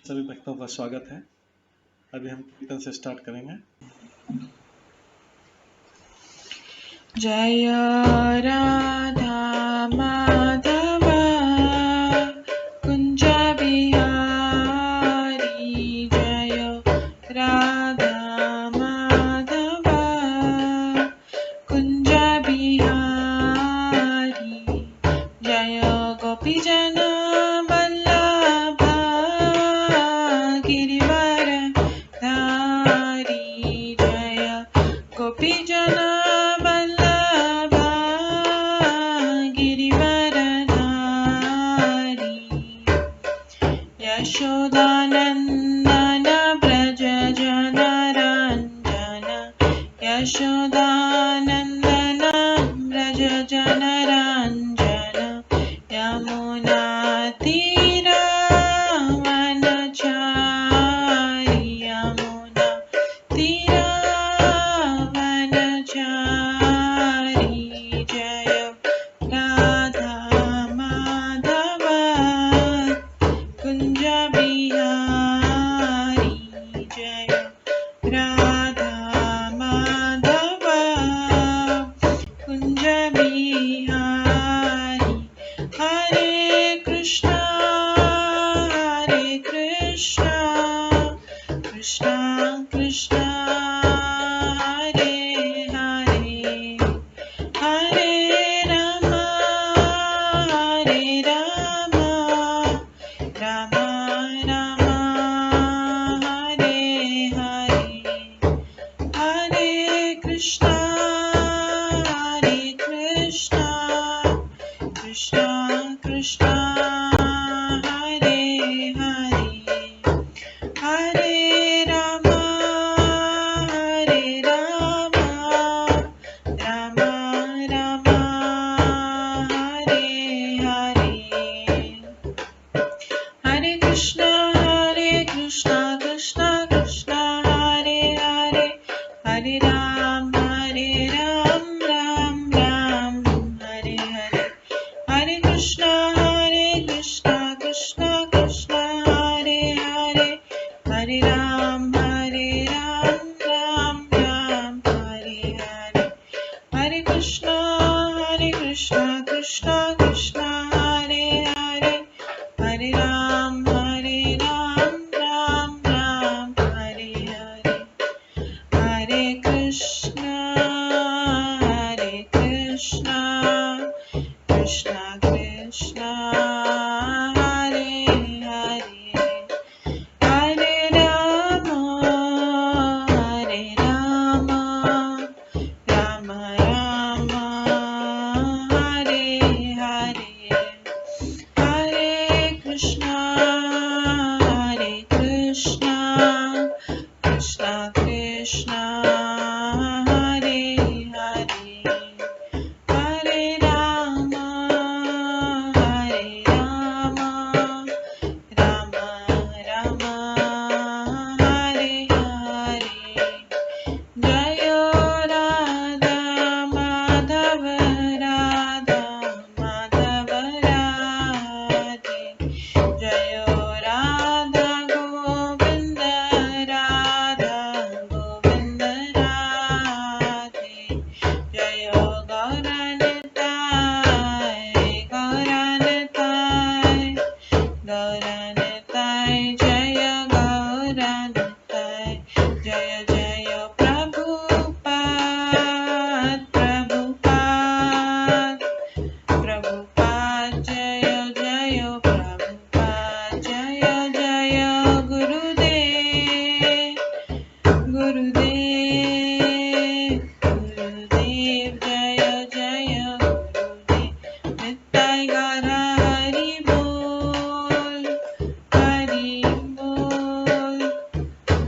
सभी भक्तों का स्वागत है। अभी हम कीर्तन से स्टार्ट करेंगे। जय राधा माधव कुंज बिहारी, जय राधा माधव कुंज बिहारी, जय गोपीजन वल्लभ गिरिवर धारी, जय गोपीजन वल्लभ गिरिवर धारी, यशोदानंदन व्रज जनरंजन, यशोदानंदन व्रज जनरंजन, यमुना तीरावनचारी, यमुना तीरावनचारी, जय राधा माधव कुंज बिहारी, जय राधा माधव कुंज बिहारी, हरे कृष्णा कृष्णा कृष्णा हरे हरे, हरे राम राम राम हरे हरे, हरे कृष्णा कृष्णा कृष्णा हरे हरे, हरे राम राम राम हरे हरे, हरे कृष्णा कृष्णा कृष्णा हरे हरे, हरे राम राम राम हरे हरे, हरे कृष्णा कृष्णा कृष्णा हरे हरे, हरे राम राम राम हरे हरे, हरे कृष्णा कृष्णा कृष्णा हरे हरे, हरे राम राम राम हरे हरे, हरे कृष्णा कृष्णा कृष्णा हरे हरे, हरे राम राम राम हरे हरे, हरे कृष्णा कृष्णा कृष्णा हरे हरे, हरे राम राम राम हरे हरे, जय राधा माधव राधे, जय राधा गोविंद राधे, जय गौरनिताय जय गौरनिताय, जय जय प्रभुपाद जय जय प्रभुपाद, जय जय गुरुदेव जय जय गुरुदेव, नित्य गौर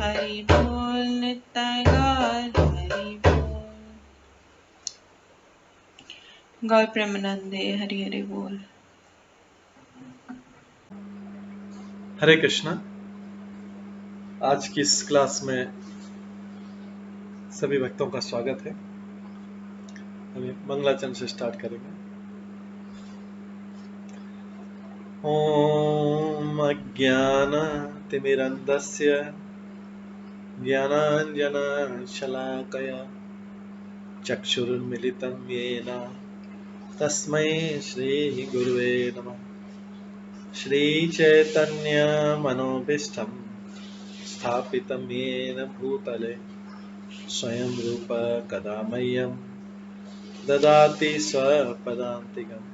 हरि बोल नित्य गौर हरि बोल। गौर प्रेमानंदे हरि हरि बोल। हरे कृष्णा। आज की इस क्लास में सभी भक्तों का स्वागत है। अभी मंगलाचरण से स्टार्ट करेंगे। ओम अज्ञान तिमिरन्धस्य ज्ञानाञ्जनशलाकया चक्षुरुन्मिलितं येन तस्मै श्रीगुरुवे नमः। श्रीचैतन्यमनोभीष्टं स्थापितं येन भूतले स्वयं रूप कदा मह्यं ददाति स्वपदान्तिकम्।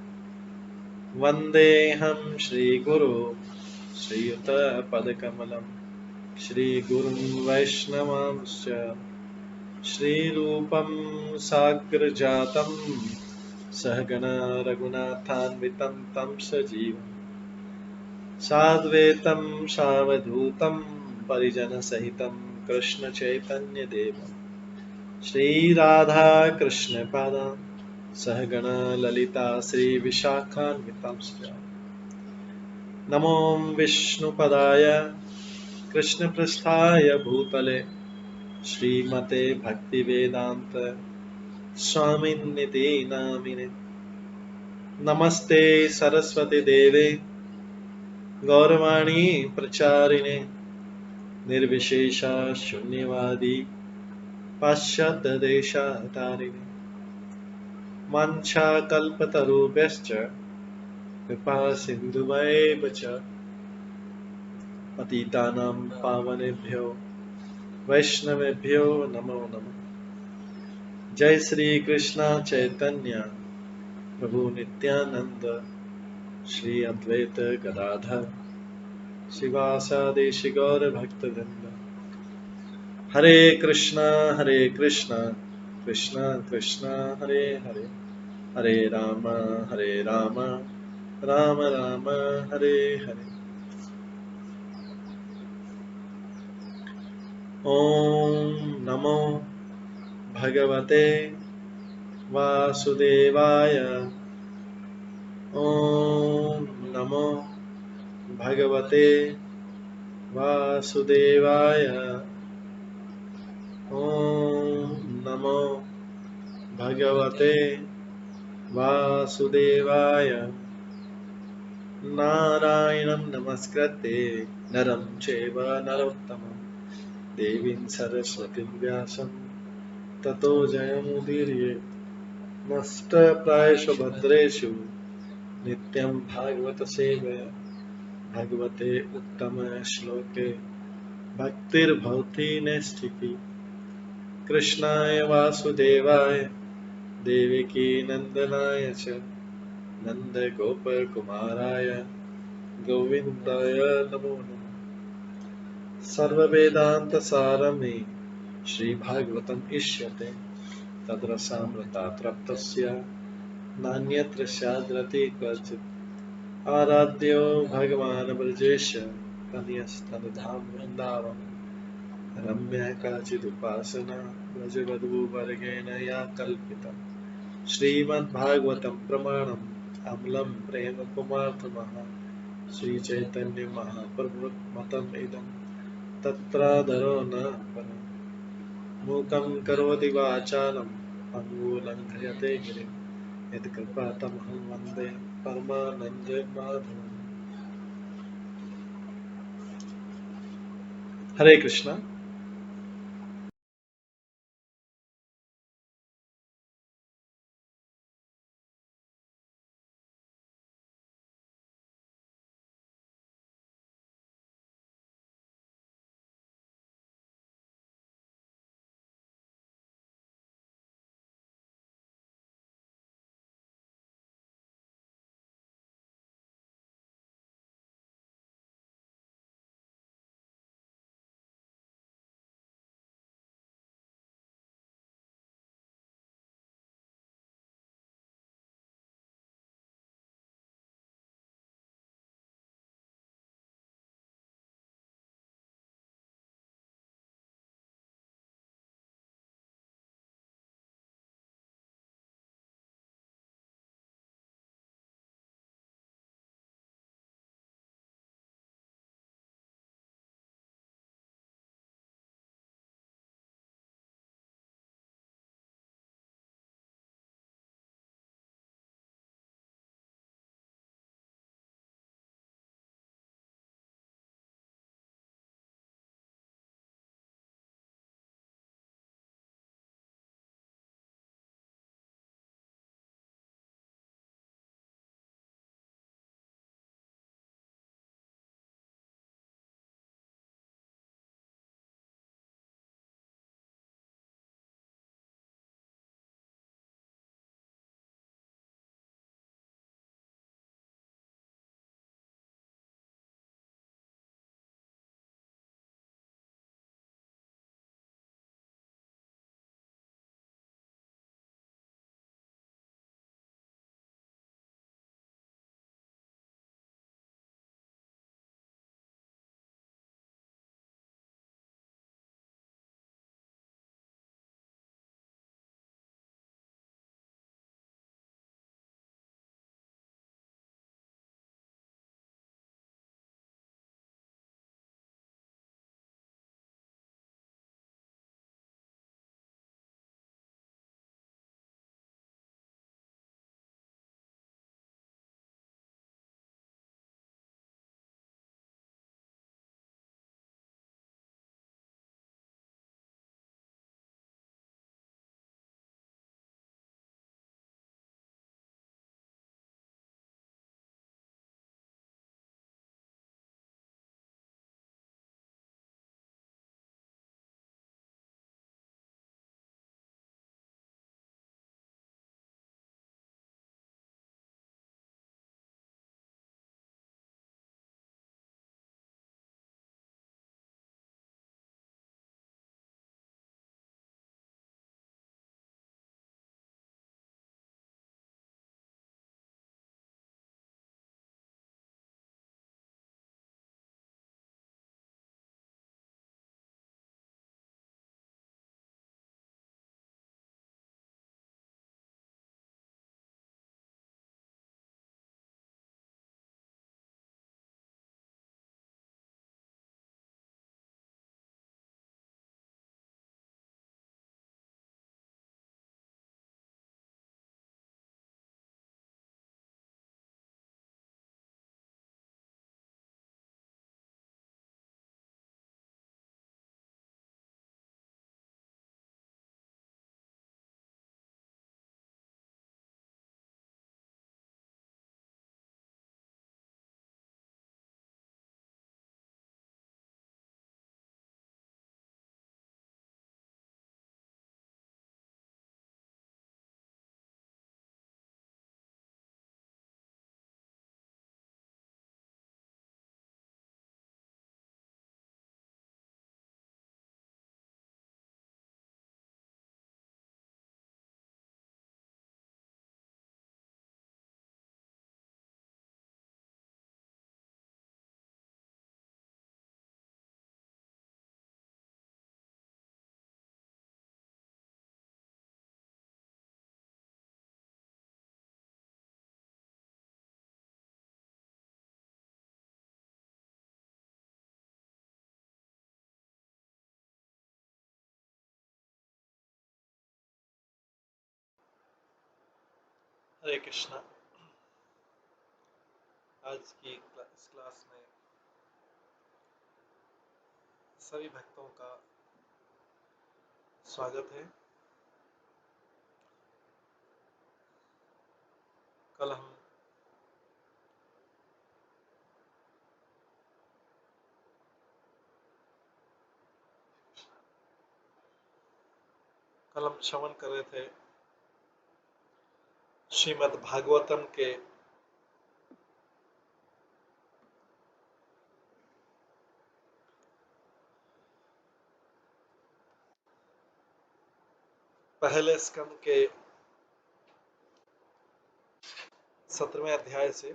वन्देऽहं श्रीगुरो श्रीयुतपदकमलं श्रीगुरुं वैष्णवांश्च श्रीरूपं साग्रजातं सहगण रघुनाथान्वितं तं सजीवं साद्वैतं सावधूतं परिजनसहितं कृष्णचैतन्यदेवं श्रीराधाकृष्णपादान् सहगण ललिता श्रीविशाखान्वितांश्च नमो विष्णुपदाय कृष्णपृष्ठाय भूतले श्रीमते भक्तिवेदान्त स्वामिन्निति नामिने। नमस्ते सरस्वती देवे गौरवाणी प्रचारिणे निर्विशेष शून्यवादी पाश्चात्यदेशतारिणे। वाञ्छाकल्पतरुभ्यश्च कृपा सिन्धुभ्येव च पतितानां पावनेभ्यो वैष्णवेभ्यो नमो नमः। जय श्री कृष्ण चैतन्य प्रभु नित्यानंद श्री अद्वैत गदाधर शिवासादि गौर भक्तवृंद। हरे कृष्णा कृष्णा कृष्ण हरे हरे, हरे राम राम राम हरे हरे। ओम नमो भगवते वासुदेवाय। ओम नमो भगवते वासुदेवाय। ओम नमो भगवते वासुदेवाय। नारायणं नमस्कृत्य नरं चैव नरोत्तमं देवीं सरस्वतीं व्यासं ततो जयमुदीरयेत्। नष्टप्रायेषु भद्रेषु नित्यं भागवत सेवया भगवते उत्तम श्लोके भक्तिर्भवति नैष्ठिकी। कृष्णाय वासुदेवाय देवकी नंदनाय च नन्दगोपकुमाराय गोविन्दाय नमो नमः। सर्ववेदान्तसारमे श्रीभागवतम् इष्यते तद्रसामृताप्तस्य नान्यत्र स्याद्रति क्वचित्। आराध्यो भगवान् ब्रजेश तनयस्तनधाम वृन्दावन रम्या काचिदुपासना व्रजवधूवर्गेण या कल्पिता। श्रीमद्भागवतं प्रमाणम् अमलं प्रेम कुमार्थमः श्रीचैतन्य महाप्रभुमतम् इदं तत्रादरो न परम्। मूकं करोति वाचालं पङ्गुलङ्घयते गिरिं यत्कृपातमहं वन्दे परमानन्दमाधवम्। हरे कृष्णा। हरे कृष्णा। आज की इस क्लास में सभी भक्तों का स्वागत है। कल हम श्रवण कर रहे थे श्रीमद् भागवतम के पहले स्कंद के 17वें अध्याय से,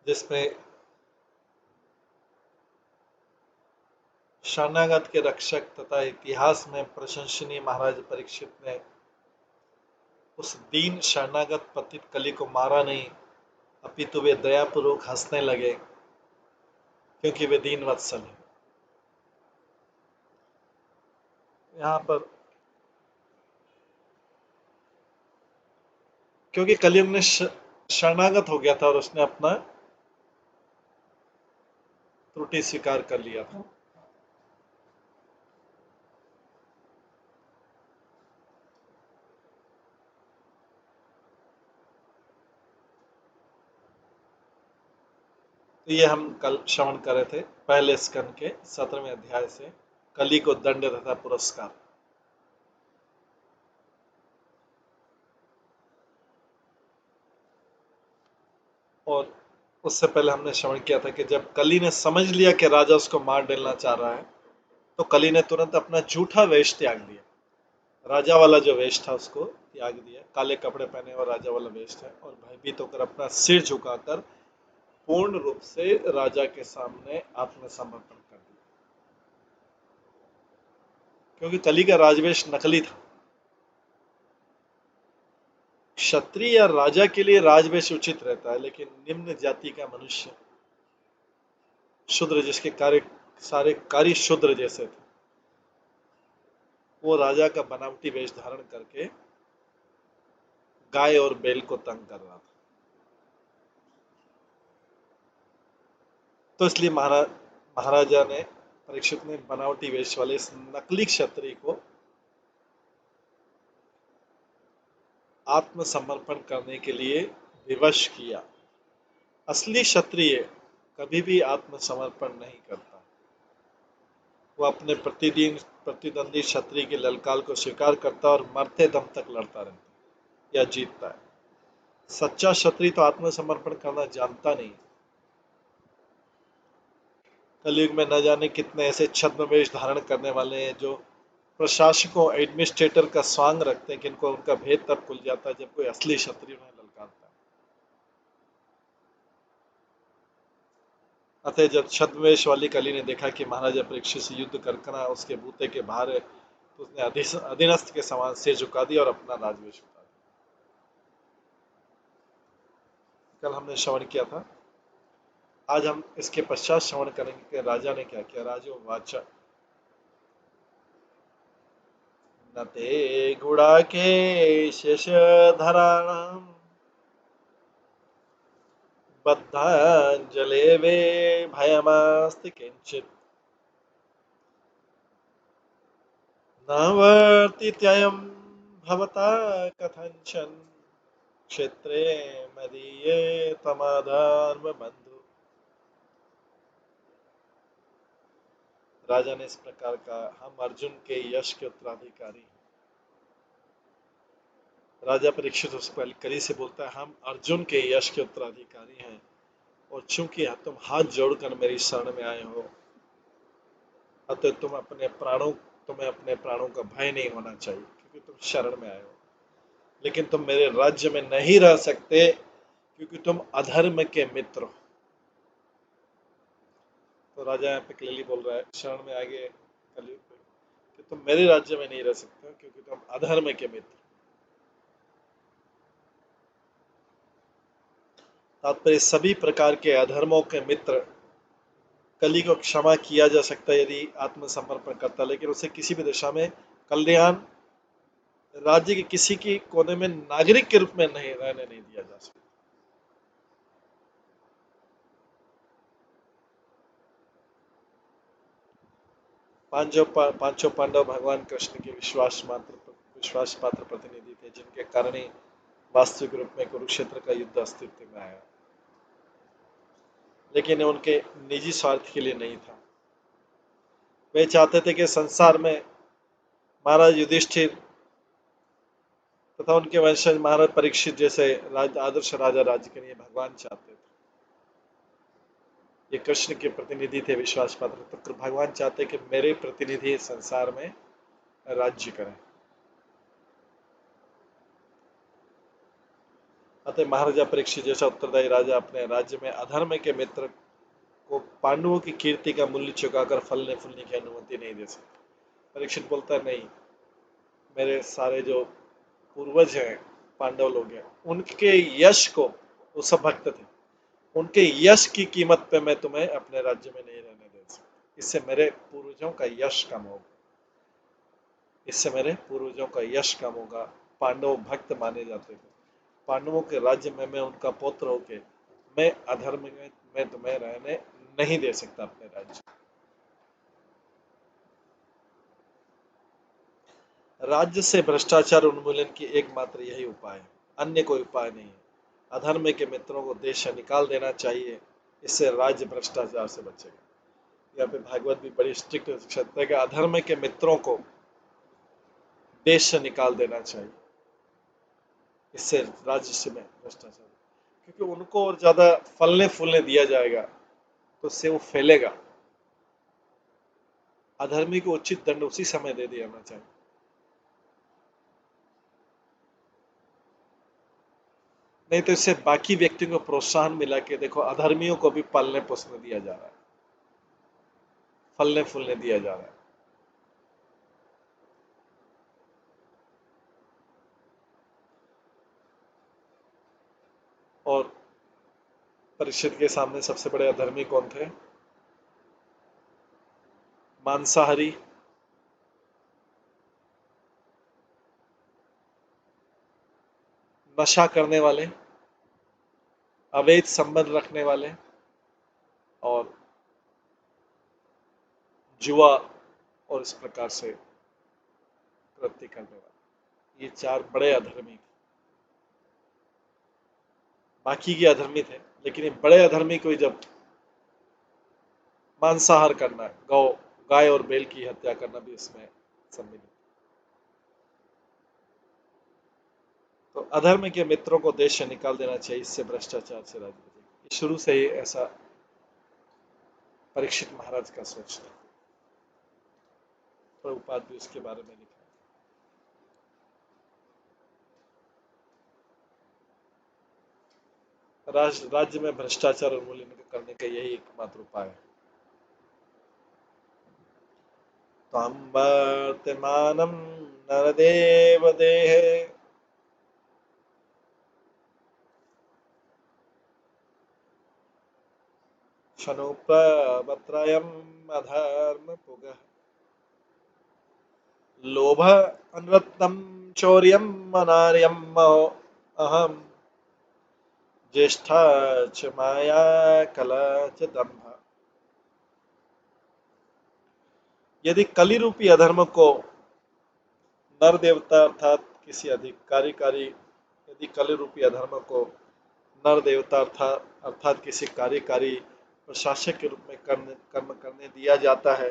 जिसमें शरणागत के रक्षक तथा इतिहास में प्रशंसनीय महाराज परीक्षित ने उस दीन शरणागत पतित कली को मारा नहीं, अपितु वे दयापूर्वक हंसने लगे क्योंकि वे दीन वत्सल हैं। यहाँ पर क्योंकि कलियुग में शरणागत हो गया था और उसने अपना त्रुटि स्वीकार कर लिया था। तो ये हम कल श्रवण कर रहे थे पहले स्कंद के 17वें अध्याय से, कली को दंड तथा पुरस्कार। और उससे पहले हमने श्रवण किया था कि जब कली ने समझ लिया कि राजा उसको मार डालना चाह रहा है, तो कली ने तुरंत अपना झूठा वेश त्याग दिया। राजा वाला जो वेश था उसको त्याग दिया, काले कपड़े पहने हुआ राजा वाला वेश था, और भयभीत होकर अपना सिर झुकाकर पूर्ण रूप से राजा के सामने आत्मसमर्पण कर दिया। क्योंकि कली का राजवेश नकली था। क्षत्रिय या राजा के लिए राजवेश उचित रहता है, लेकिन निम्न जाति का मनुष्य, शूद्र, जिसके कार्य सारे कार्य शूद्र जैसे थे, वो राजा का बनावटी वेश धारण करके गाय और बैल को तंग कर रहा था। तो इसलिए महाराजा ने, परीक्षित ने बनावटी वेश वाले इस नकली क्षत्रिय को आत्मसमर्पण करने के लिए विवश किया। असली क्षत्रिय कभी भी आत्मसमर्पण नहीं करता। वो अपने प्रतिद्वंदी क्षत्रिय के ललकार को स्वीकार करता और मरते दम तक लड़ता रहता या जीतता है। सच्चा क्षत्रिय तो आत्मसमर्पण करना जानता नहीं। कलयुग में न जाने कितने ऐसे छद्मवेश धारण करने वाले हैं जो प्रशासकों, एडमिनिस्ट्रेटर का स्वांग रखते हैं, किनको उनका भेद तब खुल जाता है जब कोई असली क्षत्रिय उन्हें ललकारता है। अतः जब छद्मवेश वाली कली ने देखा कि महाराजा परीक्षित से युद्ध करना उसके बूते के बाहर है, तो उसने अधीनस्थ के समान सिर झुका दिया और अपना राजवेश उतार दिया। कल हमने श्रवण किया था। आज हम इसके पश्चात श्रवण करेंगे कि राजा ने क्या किया। राजो वाचा नते गुड़ाके शेषधराणां बद्धांजले वे भयमास्ति किंचित् न वर्तित्ययं भवता कथंचन क्षेत्रे मदीये तमाधर्म बंधु। राजा ने इस प्रकार का, हम अर्जुन के यश के उत्तराधिकारी हैं। राजा परीक्षित उस कली से बोलता है, हम अर्जुन के यश के उत्तराधिकारी हैं, और चूंकि तुम हाथ जोड़कर मेरी शरण में आए हो, अतः तुम्हें अपने प्राणों का भय नहीं होना चाहिए, क्योंकि तुम शरण में आए हो। लेकिन तुम मेरे राज्य में नहीं रह सकते, क्योंकि तुम अधर्म के मित्र हो। तो राजा यहाँ पे क्लियरली बोल रहा है शरण में आगे कलयुग में कि तुम मेरे राज्य में नहीं रह सकते, क्योंकि तुम अधर्म के मित्र। तात्पर्य सभी प्रकार के अधर्मों के मित्र कली को क्षमा किया जा सकता है यदि आत्मसमर्पण करता, लेकिन उसे किसी भी दिशा में कल्याण राज्य के किसी की कोने में नागरिक के रूप में नहीं रहने नहीं दिया जा सकता। पांचों पांडव भगवान कृष्ण के विश्वास पात्र प्रतिनिधि थे, जिनके कारण ही वास्तविक रूप में कुरुक्षेत्र का युद्ध अस्तित्व में आया, लेकिन उनके निजी स्वार्थ के लिए नहीं था। वे चाहते थे कि संसार में महाराज युधिष्ठिर तथा उनके वंशज महाराज परीक्षित जैसे आदर्श राजा राज्य के लिए भगवान चाहते थे। ये कृष्ण के प्रतिनिधि थे विश्वास पात्र, तो भगवान चाहते कि मेरे प्रतिनिधि संसार में राज्य करें। अतः महाराजा परीक्षित जैसा उत्तरदायी राजा अपने राज्य में अधर्म के मित्र को पांडवों की कीर्ति का मूल्य चुकाकर फलने फूलने की अनुमति नहीं दे सकता। परीक्षित बोलता नहीं, मेरे सारे जो पूर्वज हैं, पांडव लोग हैं, उनके यश को, वो सब भक्त थे, उनके यश की कीमत पे मैं तुम्हें अपने राज्य में नहीं रहने दे सकता। इससे मेरे पूर्वजों का यश कम होगा, इससे मेरे पूर्वजों का यश कम होगा। पांडव भक्त माने जाते थे, पांडवों के राज्य में मैं उनका पुत्र होके मैं अधर्म में मैं तुम्हें रहने नहीं दे सकता अपने राज्य। राज्य से भ्रष्टाचार उन्मूलन की एकमात्र यही उपाय है, अन्य कोई उपाय नहीं है। अधर्म के मित्रों को देश से निकाल देना चाहिए, इससे राज्य भ्रष्टाचार से बचेगा। यहाँ पे भागवत भी बड़ी स्ट्रिक्ट कहता है कि अधर्म के मित्रों को देश से निकाल देना चाहिए, इससे राज्य से में भ्रष्टाचार, क्योंकि उनको और ज्यादा फलने फूलने दिया जाएगा तो उससे वो फैलेगा। अधर्मी को उचित दंड उसी समय दे दिया जाना चाहिए। नहीं तो इससे बाकी व्यक्तियों को प्रोत्साहन मिला कि देखो अधर्मियों को भी पालने पोसने दिया जा रहा है, फलने फूलने दिया जा रहा है। और परीक्षित के सामने सबसे बड़े अधर्मी कौन थे? मांसाहारी, नशा करने वाले, अवैध संबंध रखने वाले और जुआ और इस प्रकार से कृत्य करने वाले, ये चार बड़े अधर्मी थे। बाकी के अधर्मी थे, लेकिन ये बड़े अधर्मी को जब मांसाहार करना, गौ गाय और बैल की हत्या करना भी इसमें सम्मिलित। तो अधर्म के मित्रों को देश से निकाल देना चाहिए, इससे भ्रष्टाचार से राज्य बचेगा। शुरू से ही ऐसा परीक्षित महाराज का सोच था। प्रभुपाद भी उसके बारे में लिखा। राज्य में भ्रष्टाचार उन्मूलन करने का यही एकमात्र उपाय है। त्वं वर्तमानं नरदेव देहे शनुप्रवत्रयम् अधर्मपुगः लोभ अनृतं चौर्यम् अनार्यम् अहम् ज्येष्ठा च माया कला च दंभ। यदि कली रूपी अधर्म को नर देवता अर्थात किसी अधिकारी यदि कली रूपी अधर्म को नर देवता अर्थात किसी कार्यकारी प्रशासक के रूप में कर्म करने दिया जाता है,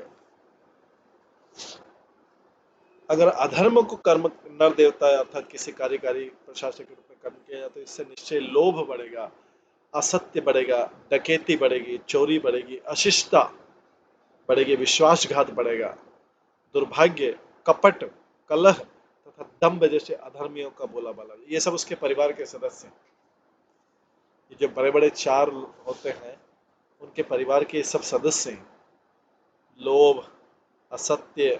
अगर अधर्म को कर्म नर देवता अर्थात किसी कार्यकारी प्रशासक के रूप में कर्म किया जाए तो इससे निश्चय लोभ बढ़ेगा, असत्य बढ़ेगा, डकैती बढ़ेगी, चोरी बढ़ेगी, अशिष्टता बढ़ेगी, विश्वासघात बढ़ेगा, दुर्भाग्य, कपट, कलह तथा दंभ जैसे अधर्मियों का बोला बाला, ये सब उसके परिवार के सदस्य हैं। ये जो बड़े बड़े चार होते हैं उनके परिवार के सब सदस्य हैं। लोभ, असत्य,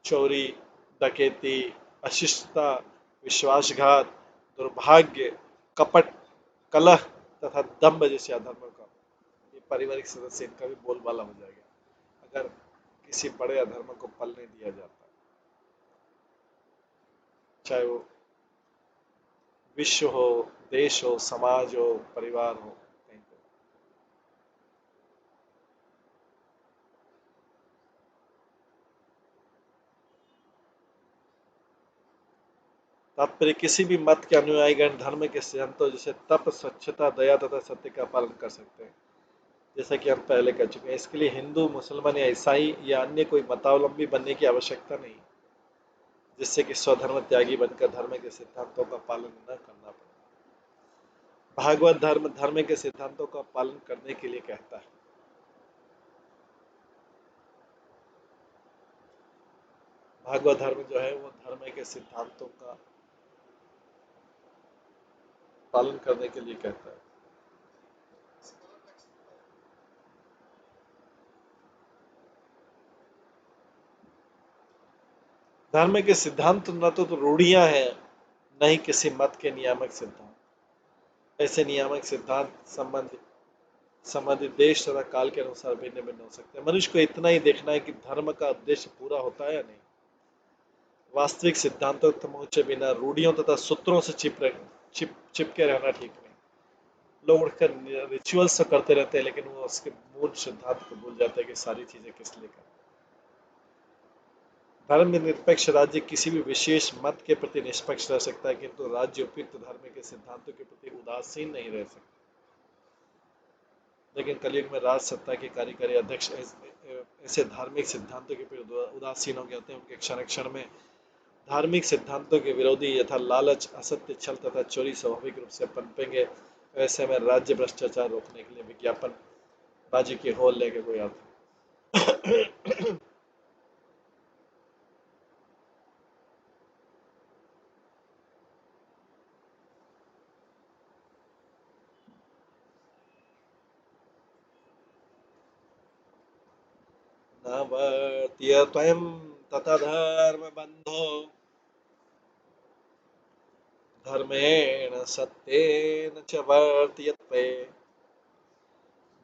चोरी, डकैती, अशिष्टता, विश्वासघात, दुर्भाग्य, कपट, कलह तथा दंभ जैसे अधर्मों का ये पारिवारिक सदस्य, इनका भी बोलबाला हो जाएगा अगर किसी बड़े अधर्म को पलने दिया जाता है। चाहे वो विश्व हो, देश हो, समाज हो, परिवार हो, कहीं पे। तात्पर्य किसी भी मत के अनुयायीगण धर्म के सिद्धांतों जैसे तप, स्वच्छता, दया तथा सत्य का पालन कर सकते हैं, जैसा कि हम पहले कर चुके हैं। इसके लिए हिंदू, मुसलमान या ईसाई या अन्य कोई मतावलंबी बनने की आवश्यकता नहीं, जिससे कि स्वधर्म त्यागी बनकर धर्म के सिद्धांतों का पालन न करना पड़े। भागवत धर्म धर्म के सिद्धांतों का पालन करने के लिए कहता है। भागवत धर्म जो है वो धर्म के सिद्धांतों का पालन करने के लिए कहता है। धर्म के सिद्धांत न तो रूढ़ियां हैं, न ही किसी मत के नियामक सिद्धांत। ऐसे नियामक सिद्धांत संबंधित देश तथा काल के अनुसार भिन्न भिन्न हो सकते हैं। मनुष्य को इतना ही देखना है कि धर्म का उद्देश्य पूरा होता है या नहीं। वास्तविक सिद्धांतों तक पहुंचे बिना रूढ़ियों तथा सूत्रों से चिपके रहना ठीक नहीं। लोग उठकर रिचुअल्स तो करते रहते हैं, लेकिन वो उसके मूल सिद्धांत को भूल जाते हैं कि सारी चीजें किस लिए कर। धर्म निरपेक्ष राज्य किसी भी विशेष मत के प्रति निष्पक्ष रह सकता है, किंतु राज्य उपयुक्त धर्म के सिद्धांतों के प्रति उदासीन नहीं रह सकता। लेकिन कलयुग में राज सत्ता के कार्यकारी अध्यक्ष ऐसे धार्मिक सिद्धांतों के प्रति उदासीन हो गए होते हैं। उनके क्षण क्षण में धार्मिक सिद्धांतों के विरोधी यथा लालच, असत्य, छल तथा चोरी स्वाभाविक रूप से पनपेंगे। ऐसे में राज्य भ्रष्टाचार रोकने के लिए विज्ञापन बाजी की होल लेके कोई आता। न वर्त्य त्वं ततधर्मबन्धो धर्मेण सत्येन च वर्त्यते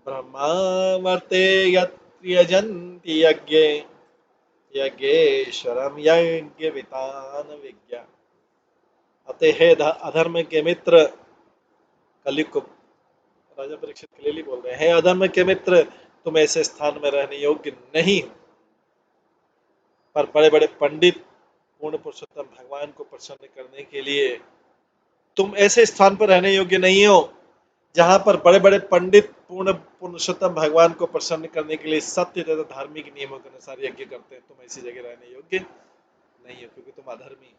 ब्रह्मावर्ते यजन्ति यज्ञे यज्ञेश्वरं यज्ञवितान विज्ञा। अतः हे अधर्म के मित्र, कलयुग को राजा परीक्षित के लिए बोल रहे हैं, हे अधर्म के मित्र, तुम ऐसे स्थान में रहने योग्य नहीं हो। पर बड़े बड़े पंडित पूर्ण पुरुषोत्तम भगवान को प्रसन्न करने के लिए तुम ऐसे स्थान पर रहने योग्य नहीं हो जहां पर बड़े बड़े पंडित पूर्ण पुरुषोत्तम भगवान को प्रसन्न करने के लिए सत्य तथा धार्मिक नियमों के अनुसार यज्ञ करते हैं। तुम ऐसी जगह रहने योग्य नहीं हो, क्योंकि तुम अधर्मी।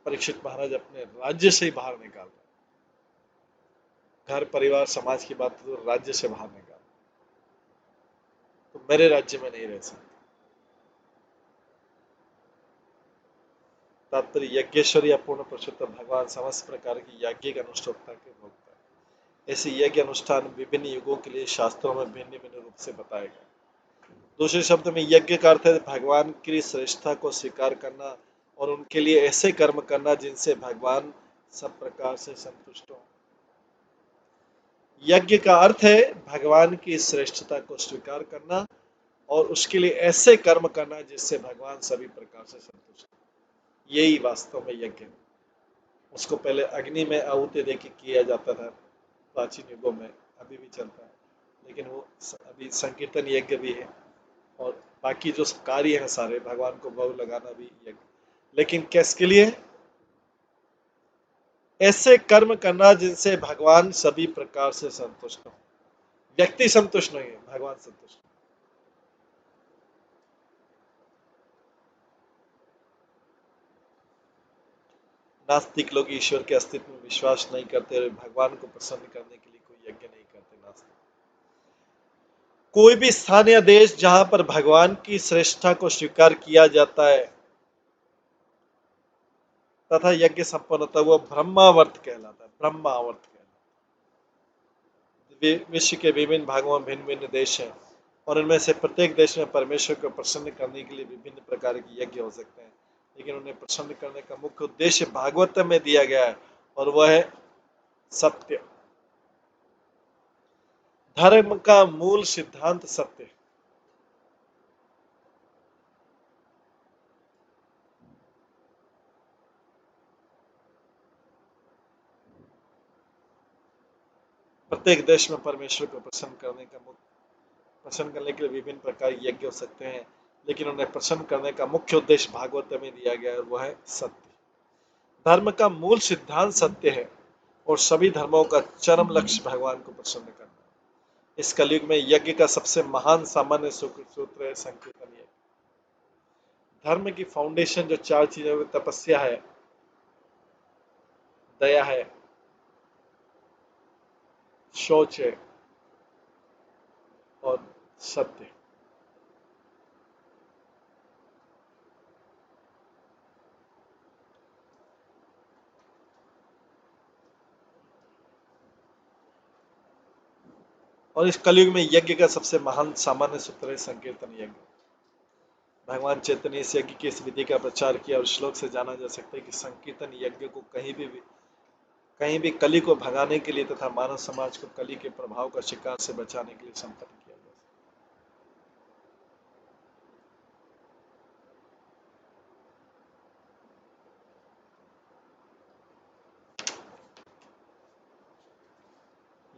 परीक्षित महाराज अपने राज्य से ही बाहर निकाल रहे, घर परिवार समाज की बात तो राज्य से बाहर निकाल, तो मेरे राज्य में नहीं रह सकते। तात्पर्य यज्ञेश्वर या पूर्ण पुरुषोत्तम भगवान समस्त प्रकार की यज्ञिक अनुष्ठानता के भोक्ता है। ऐसे यज्ञ अनुष्ठान विभिन्न युगों के लिए शास्त्रों में भिन्न भिन्न रूप से बताए गए। दूसरे शब्द में यज्ञ का अर्थ है भगवान की श्रेष्ठता को स्वीकार करना और उनके लिए ऐसे कर्म करना जिनसे भगवान सब प्रकार से संतुष्ट हो। यज्ञ का अर्थ है भगवान की श्रेष्ठता को स्वीकार करना और उसके लिए ऐसे कर्म करना जिससे भगवान सभी प्रकार से संतुष्ट हो। यही वास्तव में यज्ञ है। उसको पहले अग्नि में आहुति देके किया जाता था प्राचीन युगों में, अभी भी चलता है, लेकिन वो अभी संकीर्तन यज्ञ भी है और बाकी जो कार्य है सारे भगवान को भोग लगाना भी यज्ञ। लेकिन किसके लिए? ऐसे कर्म करना जिनसे भगवान सभी प्रकार से संतुष्ट हो। व्यक्ति संतुष्ट नहीं है, भगवान संतुष्ट। नास्तिक लोग ईश्वर के अस्तित्व में विश्वास नहीं करते और भगवान को प्रसन्न करने के लिए कोई यज्ञ नहीं करते। नास्तिक कोई भी स्थान या देश जहां पर भगवान की श्रेष्ठता को स्वीकार किया जाता है तथा यज्ञ संपन्न होता है, वो ब्रह्मावर्त कहलाता है। ब्रह्मावर्त कहलाता है। विश्व के विभिन्न भागों में भिन्न भिन्न देश हैं और इनमें से प्रत्येक देश में परमेश्वर को प्रसन्न करने के लिए विभिन्न प्रकार के यज्ञ हो सकते हैं, लेकिन उन्हें प्रसन्न करने का मुख्य उद्देश्य भागवत में दिया गया है और वह है सत्य। धर्म का मूल सिद्धांत सत्य है। प्रत्येक देश में परमेश्वर को प्रसन्न करने के लिए विभिन्न प्रकार के यज्ञ हो सकते हैं, लेकिन उन्हें प्रसन्न करने का मुख्य उद्देश्य भागवत में दिया गया है, और वह है सत्य। धर्म का मूल सिद्धांत सत्य है, और सभी धर्मों का चरम लक्ष्य भगवान को प्रसन्न करना है। इस कलयुग में यज्ञ का सबसे महान सामान्य सूत्र है संकीर्तन यज्ञ। धर्म की फाउंडेशन जो चार चीजों में तपस्या है, दया है, शौच है और सत्य। और इस कलयुग में यज्ञ का सबसे महान सामान्य सूत्र है संकीर्तन यज्ञ। भगवान चैतन्य इस यज्ञ की इस विधि का प्रचार किया, और श्लोक से जाना जा सकता है कि संकीर्तन यज्ञ को कहीं भी कली को भगाने के लिए तथा मानव समाज को कली के प्रभाव का शिकार से बचाने के लिए संपन्न किया गया।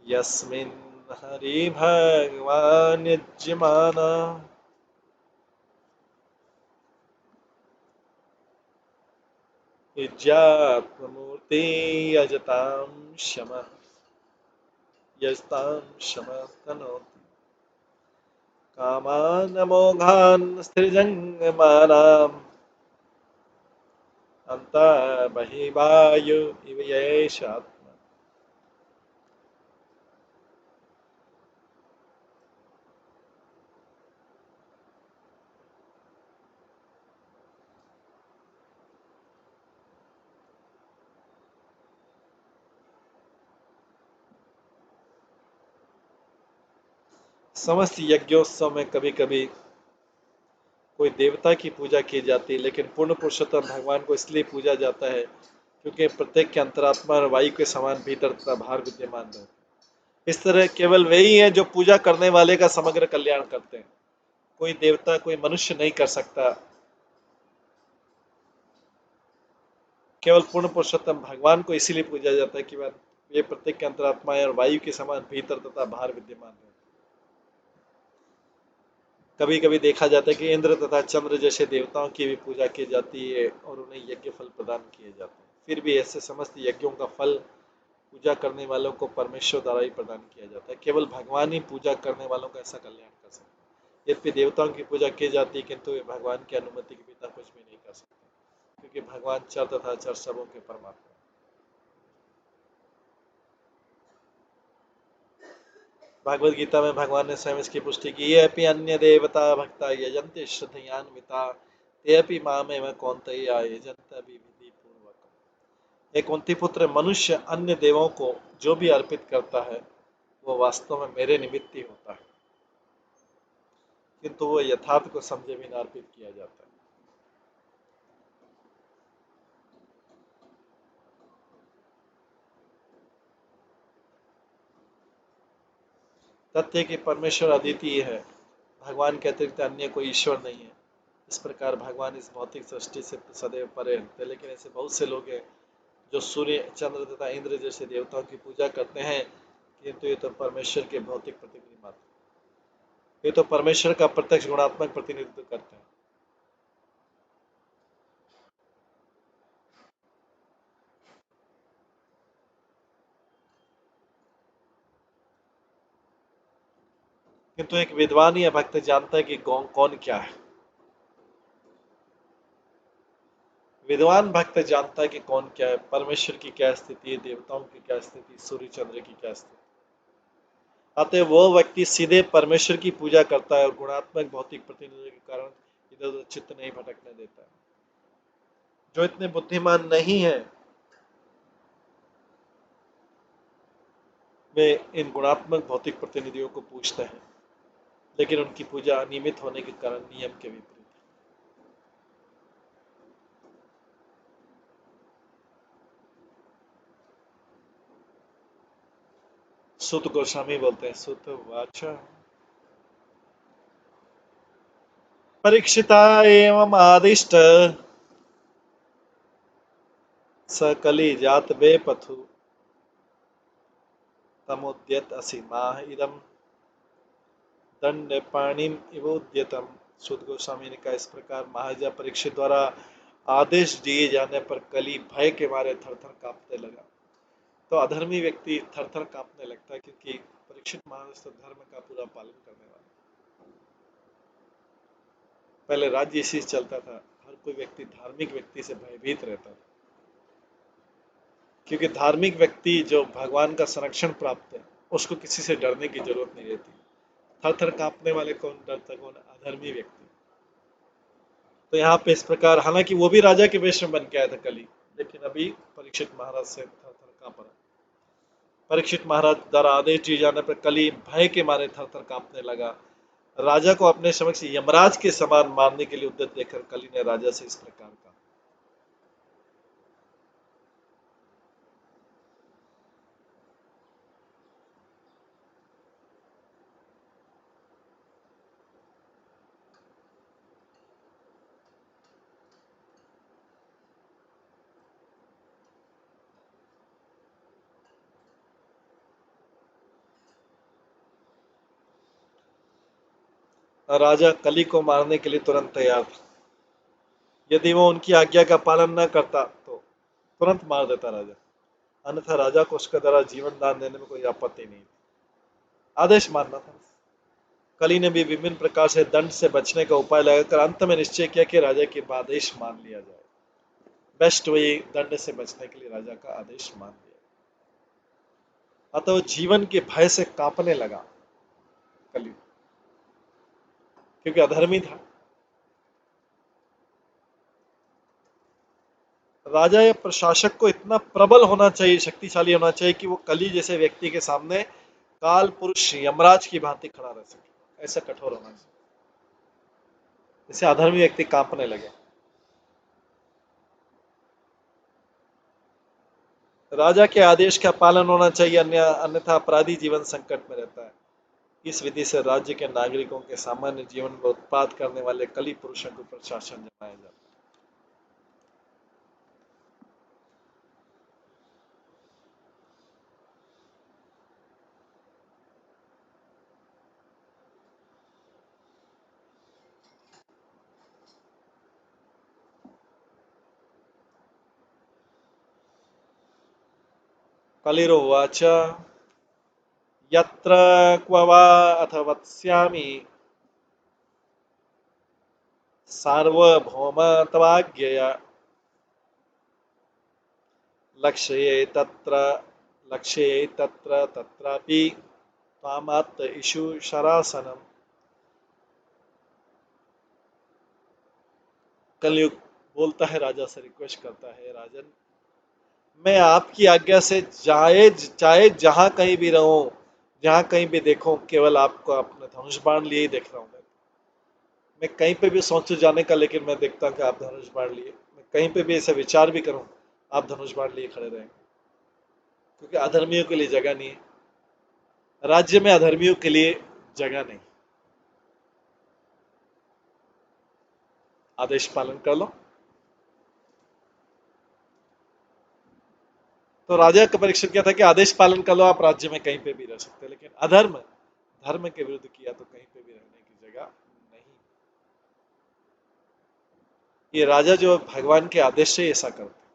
यस्मिन् हरि भगवान यज्यमाना यज्ञात्ममूर्ति यजतां शमः तनोति कामान् अमोघान् स्थिरजङ्गमानाम् अन्तः बहिर्वायु इव एष आत्मा। समस्त यज्ञोत्सव में कभी कभी कोई देवता की पूजा की जाती है, लेकिन पूर्ण पुरुषोत्तम भगवान को इसलिए पूजा जाता है क्योंकि प्रत्येक के अंतरात्मा और वायु के समान भीतर तथा बाहर विद्यमान रहते हैं। इस तरह केवल वही है जो पूजा करने वाले का समग्र कल्याण करते हैं। कोई देवता, कोई मनुष्य नहीं कर सकता। केवल पूर्ण पुरुषोत्तम भगवान को इसीलिए पूजा जाता है कि वह ये प्रत्येक के अंतरात्मा और वायु के समान भीतर तथा बाहर विद्यमान रहते हैं। कभी कभी देखा जाता है कि इंद्र तथा चंद्र जैसे देवताओं की भी पूजा की जाती है और उन्हें यज्ञ फल प्रदान किए जाते हैं। फिर भी ऐसे समस्त यज्ञों का फल पूजा करने वालों को परमेश्वर द्वारा ही प्रदान किया जाता है। केवल भगवान ही पूजा करने वालों का ऐसा कल्याण कर सकते हैं। यद्यपि देवताओं की पूजा की जाती है, किंतु वे भगवान की अनुमति के बिना कुछ भी नहीं कर सकते, क्योंकि भगवान चर तथा चर सबों के परमात्मा। भागवत गीता में भगवान ने स्वयं इसकी पुष्टि की, ये अपि अन्य देवता भक्ता यजन्ते श्रद्धयान्विता ते अपि मामेव कौन्तेय यजन्त विधि पूर्वक। एक कुंती पुत्र, मनुष्य अन्य देवों को जो भी अर्पित करता है वो वास्तव में मेरे निमित्त ही होता है, किंतु वो यथार्थ को समझे बिना अर्पित किया जाता है। तथ्य कि परमेश्वर अद्वितीय है, भगवान के अतिरिक्त अन्य कोई ईश्वर नहीं है। इस प्रकार भगवान इस भौतिक सृष्टि से सदैव परे रहते हैं, लेकिन ऐसे बहुत से लोग हैं जो सूर्य, चंद्र तथा इंद्र जैसे देवताओं की पूजा करते हैं, किंतु ये तो परमेश्वर के भौतिक प्रतिनिधि मात्र, ये तो परमेश्वर का प्रत्यक्ष गुणात्मक प्रतिनिधित्व करते हैं। किंतु एक विद्वान या भक्त जानता है कि कौन क्या है। विद्वान भक्त जानता है कि कौन क्या है, परमेश्वर की क्या स्थिति है, देवताओं की क्या स्थिति, सूर्य चंद्र की क्या स्थिति। अतः वो व्यक्ति सीधे परमेश्वर की पूजा करता है और गुणात्मक भौतिक प्रतिनिधि के कारण इधर उधर चित्त नहीं भटकने देता है। जो इतने बुद्धिमान नहीं है वे इन गुणात्मक भौतिक प्रतिनिधियों को पूजते हैं, लेकिन उनकी पूजा अनियमित होने के कारण नियम के विपरीत है। सुत गोस्वामी बोलते हैं, सुत वाचा परीक्षिता एवं आदिष्ट सकली जात बे पथु तमोद्यत असीमाह इदम दंड पाणिम इवोद्यतम। सुद गोस्वामी ने कहा, इस प्रकार महाराजा परीक्षित द्वारा आदेश दिए जाने पर कली भय के मारे थर थर कांपने लगा। तो अधर्मी व्यक्ति थर थर कांपने लगता है, क्योंकि परीक्षित महाराज तो धर्म का पूरा पालन करने वाले। पहले राज्य इसी से चलता था, हर कोई व्यक्ति धार्मिक व्यक्ति से भयभीत रहता था, क्योंकि धार्मिक व्यक्ति जो भगवान का संरक्षण प्राप्त है उसको किसी से डरने की जरूरत नहीं रहती। थर थर कांपने वाले कौन डरता, कौन? अधर्मी व्यक्ति। तो यहाँ पे इस प्रकार, हालांकि वो भी राजा के वेश में बन के आया था कली, लेकिन अभी परीक्षित महाराज से थर थर कांप रहा। परीक्षित महाराज द्वारा आदेश दिए जाने पर कली भय के मारे थर थर कांपने लगा। राजा को अपने समक्ष यमराज के समान मारने के लिए उद्यत देखकर कली ने राजा से इस प्रकार कहा। राजा कली को मारने के लिए तुरंत तैयार था। यदि वो उनकी आज्ञा का पालन न करता तो तुरंत मार देता राजा, अन्यथा राजा को उसके द्वारा जीवन दान देने में कोई आपत्ति नहीं थी। आदेश मानना था। कली ने भी विभिन्न प्रकार से दंड से बचने का उपाय लगाकर अंत में निश्चय किया कि राजा के आदेश मान लिया जाए। बेस्ट वही दंड से बचने के लिए राजा का आदेश मान लिया। अतः वो जीवन के भय से कांपने लगा कली, क्योंकि अधर्मी था। राजा या प्रशासक को इतना प्रबल होना चाहिए, शक्तिशाली होना चाहिए कि वो कली जैसे व्यक्ति के सामने काल पुरुष यमराज की भांति खड़ा रह सके। ऐसा कठोर होना चाहिए, इससे अधर्मी व्यक्ति कांपने लगे। राजा के आदेश का पालन होना चाहिए, अन्यथा अपराधी जीवन संकट में रहता है। इस विधि से राज्य के नागरिकों के सामान्य जीवन में उत्पाद करने वाले कली पुरुषों को प्रशासन जमाया जाता है। कलिरुवाच यत्र क्व वा अथ वत्स्यामि सार्वभौम तवाज्ञया लक्ष्ये तत्र तत्रापि त्वामात्त इषु शरासनम। कलयुग बोलता है राजा से, रिक्वेस्ट करता है, राजन मैं आपकी आज्ञा से चाहे चाहे जहां कहीं भी रहूं, जहां कहीं भी देखूं, केवल आपको अपने धनुष बाण लिए ही देख रहा हूं। मैं कहीं पे भी सोचूं जाने का, लेकिन मैं देखता हूं कि आप धनुष बाण लिए। मैं कहीं पे भी ऐसा विचार भी करूं, आप धनुष बाण लिए खड़े रहेंगे, क्योंकि अधर्मियों के लिए जगह नहीं है राज्य में, अधर्मियों के लिए जगह नहीं। आदेश पालन कर लो। तो राजा का परीक्षण क्या था कि आदेश पालन कर लो, आप राज्य में कहीं पे भी रह सकते हैं, लेकिन अधर्म धर्म के विरुद्ध किया तो कहीं पे भी रहने की जगह नहीं। ये राजा जो भगवान के आदेश से ऐसा करते,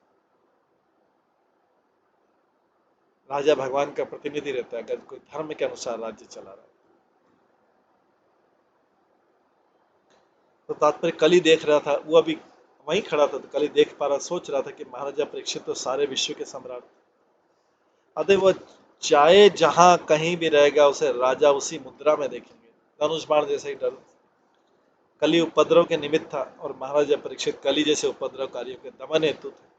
राजा भगवान का प्रतिनिधि रहता है, अगर कोई धर्म के अनुसार राज्य चला रहा है। तो तात्पर्य कली देख रहा था, वो अभी वहीं खड़ा था, तो कली देख पा रहा, सोच रहा था कि महाराजा परीक्षित तो सारे विश्व के सम्राट, अतः वो चाहे जहां कहीं भी रहेगा उसे राजा उसी मुद्रा में देखेंगे, धनुष बाण जैसे ही डर। कली उपद्रव के निमित्त था और महाराजा परीक्षित कली जैसे उपद्रवकारियों के दमन हेतु थे।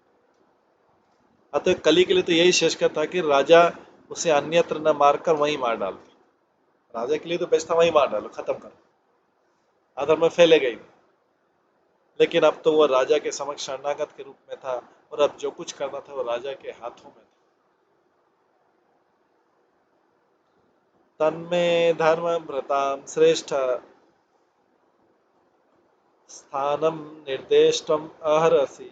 अतः कली के लिए तो यही शेषकर था कि राजा उसे अन्यत्र न मारकर वहीं मार डालते। राजा के लिए तो बेस्ट था वहीं मार डालो, खत्म करो, अधर्म फैलेगा ही। लेकिन अब तो वो राजा के समक्ष शरणागत के रूप में था, और अब जो कुछ करना था वो राजा के हाथों में था। तन्मे धर्म भ्रताम श्रेष्ठ स्थानम निर्देष्टम अहरसि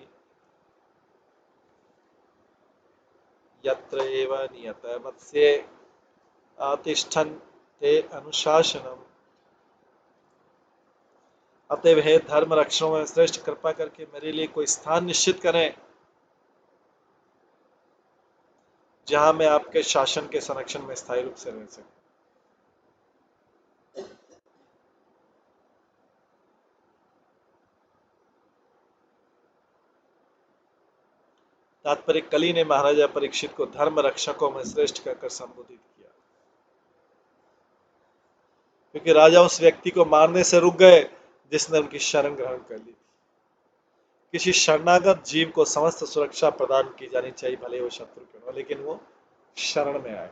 यत्र एव नियत मत्स्ये आतिष्ठन् ते अनुशासनम। अतएव हे धर्म रक्षकों में श्रेष्ठ, कृपा करके मेरे लिए कोई स्थान निश्चित करें जहां मैं आपके शासन के संरक्षण में स्थायी रूप से रह सकूं। तात्पर्य, कली ने महाराजा परीक्षित को धर्म रक्षकों में श्रेष्ठ कहकर संबोधित किया, क्योंकि राजा उस व्यक्ति को मारने से रुक गए जिसने उनकी शरण ग्रहण कर ली थी। किसी शरणागत जीव को समस्त सुरक्षा प्रदान की जानी चाहिए, भले वो शत्रु क्यों हो, लेकिन वो शरण में आए।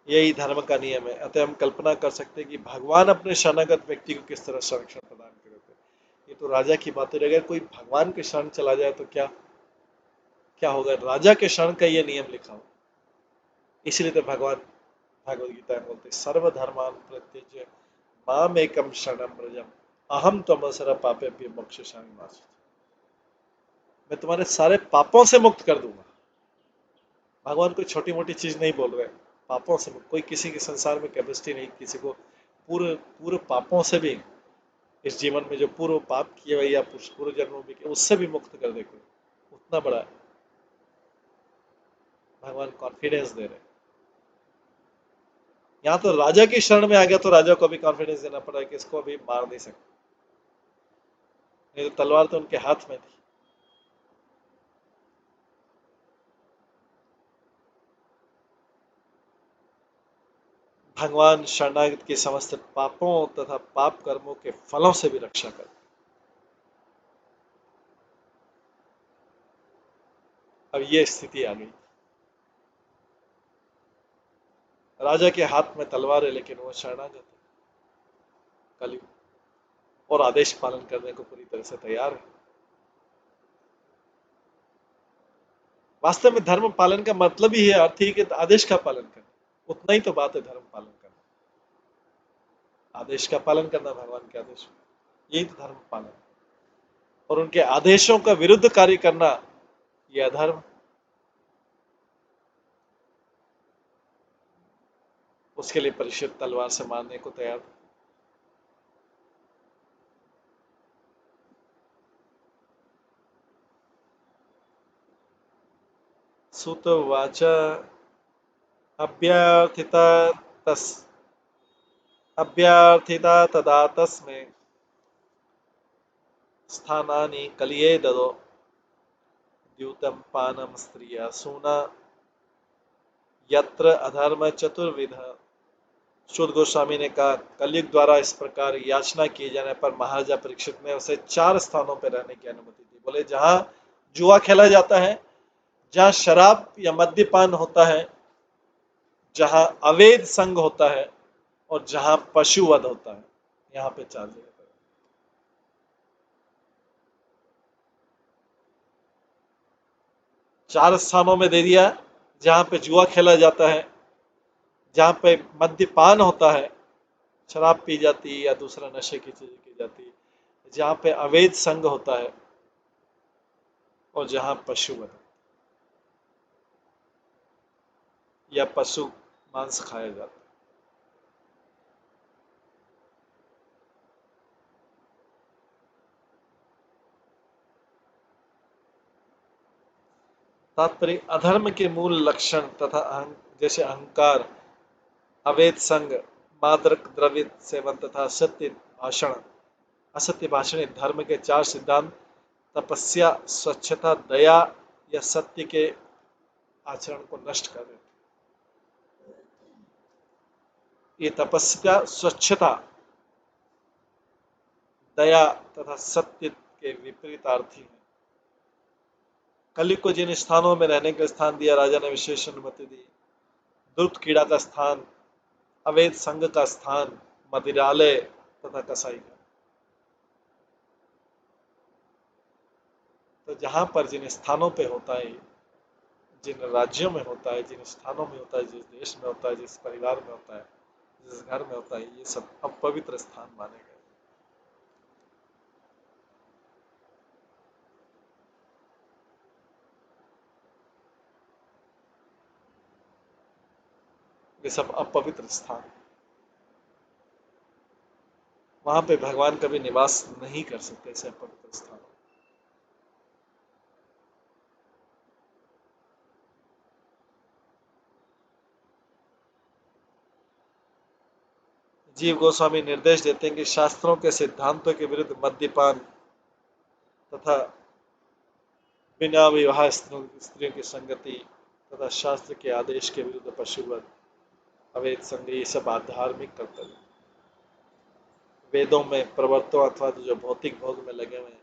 यही धर्म का नियम है। अतः हम कल्पना कर सकते हैं कि भगवान अपने शरणागत व्यक्ति को किस तरह संरक्षण प्रदान करते हैं। ये तो राजा की बात है, अगर कोई भगवान के शरण चला जाए तो क्या क्या होगा। राजा के शरण का ये नियम लिखा हो, इसलिए तो भगवान भगवद गीता में बोलते सर्वधर्मान परित्यज्य माम एकम शरणम व्रजम अहम त्वमसर पापेभ्यो मोक्षयिष्यामि मा शुचि। मैं तुम्हारे सारे पापों से मुक्त कर दूंगा। भगवान कोई छोटी मोटी चीज नहीं बोल रहे, पापों से मुक्त। कोई किसी के संसार में कैपेसिटी नहीं किसी को पूर्व पूर्व पापों से भी, इस जीवन में जो पूर्व पाप किए हुए या पूर्व जन्मों में किए उससे भी मुक्त कर दे कोई, उतना बड़ा भगवान कॉन्फिडेंस दे रहे हैं। यहाँ तो राजा की शरण में आ गया तो राजा को भी कॉन्फिडेंस देना पड़ा कि इसको अभी मार नहीं सकते, नहीं तो तलवार तो उनके हाथ में थी। भगवान शरणागत के समस्त पापों तथा पाप कर्मों के फलों से भी रक्षा कर। अब ये स्थिति आ गई, राजा के हाथ में तलवार है लेकिन वो शरणागत है, कलयुग, और आदेश पालन करने को पूरी तरह से तैयार है। वास्तव में धर्म पालन का मतलब ही है, अर्थ ही कि आदेश का पालन करना, उतना ही तो बात है धर्म पालन करना। आदेश का पालन करना, भगवान के आदेश, यही तो धर्म पालन। और उनके आदेशों का विरुद्ध कार्य करना यह अधर्म। उसके लिए परिषद तलवार से मारने को तैयार था। सुत वाच अभ्यर्थिता तस् अभ्यर्थिता तदा तस्मै स्थानानि कलिये ददो द्यूतम पानम स्त्रिया सूना यत्र अधर्म चतुर्विध। शुद्ध गोस्वामी ने कहा, कलयुग द्वारा इस प्रकार याचना किए जाने पर महाराजा परीक्षित ने उसे 4 स्थानों पर रहने की अनुमति दी। बोले, जहां जुआ खेला जाता है, जहां शराब या मद्यपान होता है, जहां अवैध संग होता है और जहां पशुवध होता है, यहाँ पे 4 जगह पर। 4 स्थानों में दे दिया, जहां पे जुआ खेला जाता है, जहां पे मद्यपान होता है, शराब पी जाती है या दूसरा नशे की चीज की जाती है, जहां पे अवैध संग होता है और जहां पशुवध या पशु मांस खाया जाता है। तात्पर्य, अधर्म के मूल लक्षण तथा जैसे अहंकार, अवैध संग, मादक द्रव्य सेवन तथा असत्य भाषण धर्म के 4 सिद्धांत तपस्या, स्वच्छता, दया या सत्य के आचरण को नष्ट कर देते। ये तपस्या, स्वच्छता, दया तथा सत्य के विपरीतार्थी हैं। कलयुग को जिन स्थानों में रहने का स्थान दिया, राजा ने विशेष अनुमति दी। दुर्त कीड़ा का स्थान, अवैध संघ का स्थान, मदिरालय तथा कसाई का। तो जहां पर जिन स्थानों पे होता है, जिन राज्यों में होता है, जिन स्थानों में होता है, जिस देश में होता है, जिस परिवार में होता है, जिस घर में होता है, ये सब अपवित्र स्थान माने गए। वे सब अपवित्र स्थान, वहां पे भगवान कभी निवास नहीं कर सकते ऐसे अपवित्र स्थान। जीव गोस्वामी निर्देश देते हैं कि शास्त्रों के सिद्धांतों के विरुद्ध मद्यपान तथा बिना विवाह स्त्रियों की संगति तथा शास्त्र के आदेश के विरुद्ध पशुवध, अवैध संग, ये सब आधार्मिक कर्तव्य। वेदों में प्रवर्तों अथवा जो भौतिक भोग में लगे हुए हैं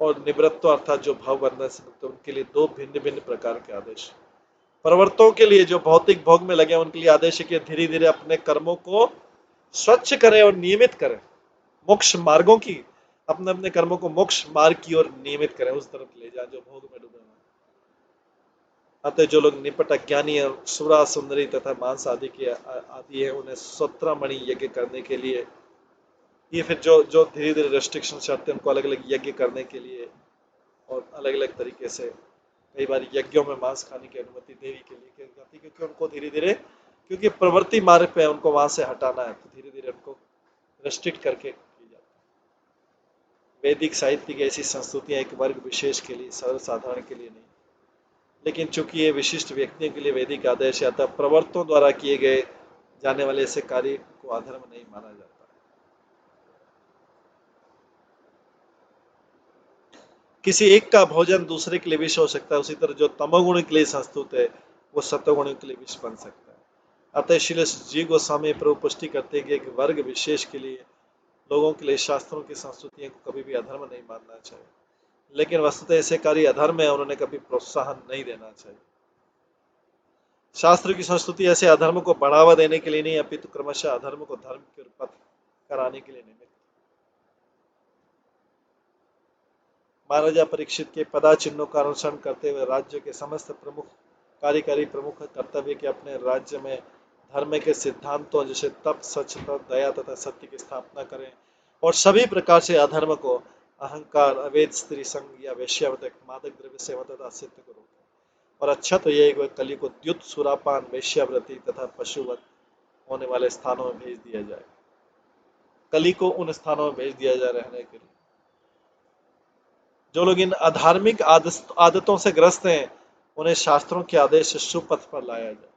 और निवृत्तों अर्थात जो भाव बंधन से मुक्त, उनके लिए दो भिन्न भिन्न प्रकार के आदेश। प्रवर्तों के लिए जो भौतिक भोग में लगे हैं उनके लिए आदेश है कि धीरे धीरे अपने कर्मों को स्वच्छ करें और नियमित करें, मोक्ष मार्गों की, अपने अपने कर्मों को मोक्ष मार्ग की ओर नियमित करें, उस तरफ ले जाए जो भोग में डूबे हुए हैं। अतः जो लोग निपट अज्ञानी और सुरा सुंदरी तथा मांस आदि के आदि है, उन्हें 17 मणि यज्ञ करने के लिए, ये फिर जो जो धीरे धीरे रेस्ट्रिक्शन चढ़ते हैं उनको अलग अलग यज्ञ करने के लिए और अलग अलग तरीके से कई बार यज्ञों में मांस खाने की अनुमति देवी के लिए की जाती है, क्योंकि उनको धीरे धीरे, क्योंकि प्रवृत्ति मार्ग पे उनको वहां से हटाना है, तो धीरे धीरे उनको रेस्ट्रिक्ट करके की जाती है। वैदिक साहित्य की ऐसी संस्तुतियां एक वर्ग विशेष के लिए, सर्वसाधारण के लिए नहीं, लेकिन चूंकि ये विशिष्ट व्यक्तियों के लिए वैदिक आदेश है, अतः प्रवर्तों द्वारा किए गए जाने वाले ऐसे कार्य को अधर्म नहीं माना जाता। किसी एक का भोजन दूसरे के लिए विष हो सकता है, उसी तरह जो तमोगुण के लिए संस्तुत है वो सत्वगुण के लिए विष बन सकता है। अतः इसलिए जी गोस्वामी प्रभु पुष्टि करते हैं कि एक वर्ग विशेष के लिए, लोगों के लिए शास्त्रों की संस्तुतियों को कभी भी अधर्म नहीं मानना चाहिए, लेकिन वस्तुतः ऐसे कार्य अधर्म है और उन्हें कभी प्रोत्साहन नहीं देना चाहिए। शास्त्र की संस्तुति ऐसे अधर्म को बढ़ावा देने के लिए नहीं, अपितु क्रमशः अधर्म को धर्म के पथ कराने के लिए निमित्त। महाराजा परीक्षित के पदाचिन्हों का अनुसरण करते हुए राज्य के समस्त प्रमुख कार्यकारी प्रमुख कर्तव्य के अपने राज्य में धर्म के सिद्धांतों जैसे तप, सचता, दया तथा सत्य की स्थापना करें और सभी प्रकार से अधर्म को, अहंकार, अवैध स्त्री संग या वेश्यावत, मादक द्रव्य सेवन तथा असत्य को रोकें। और अच्छा तो यह है कली को द्युत, सुरापान, वेश्यावृत्ति तथा पशुवत होने वाले स्थानों में भेज दिया जाए। कली को उन स्थानों में भेज दिया जाए रहने के लिए। जो लोग इन अधार्मिक आदतों से ग्रस्त हैं, उन्हें शास्त्रों के आदेश से शुभ पथ पर लाया जाए।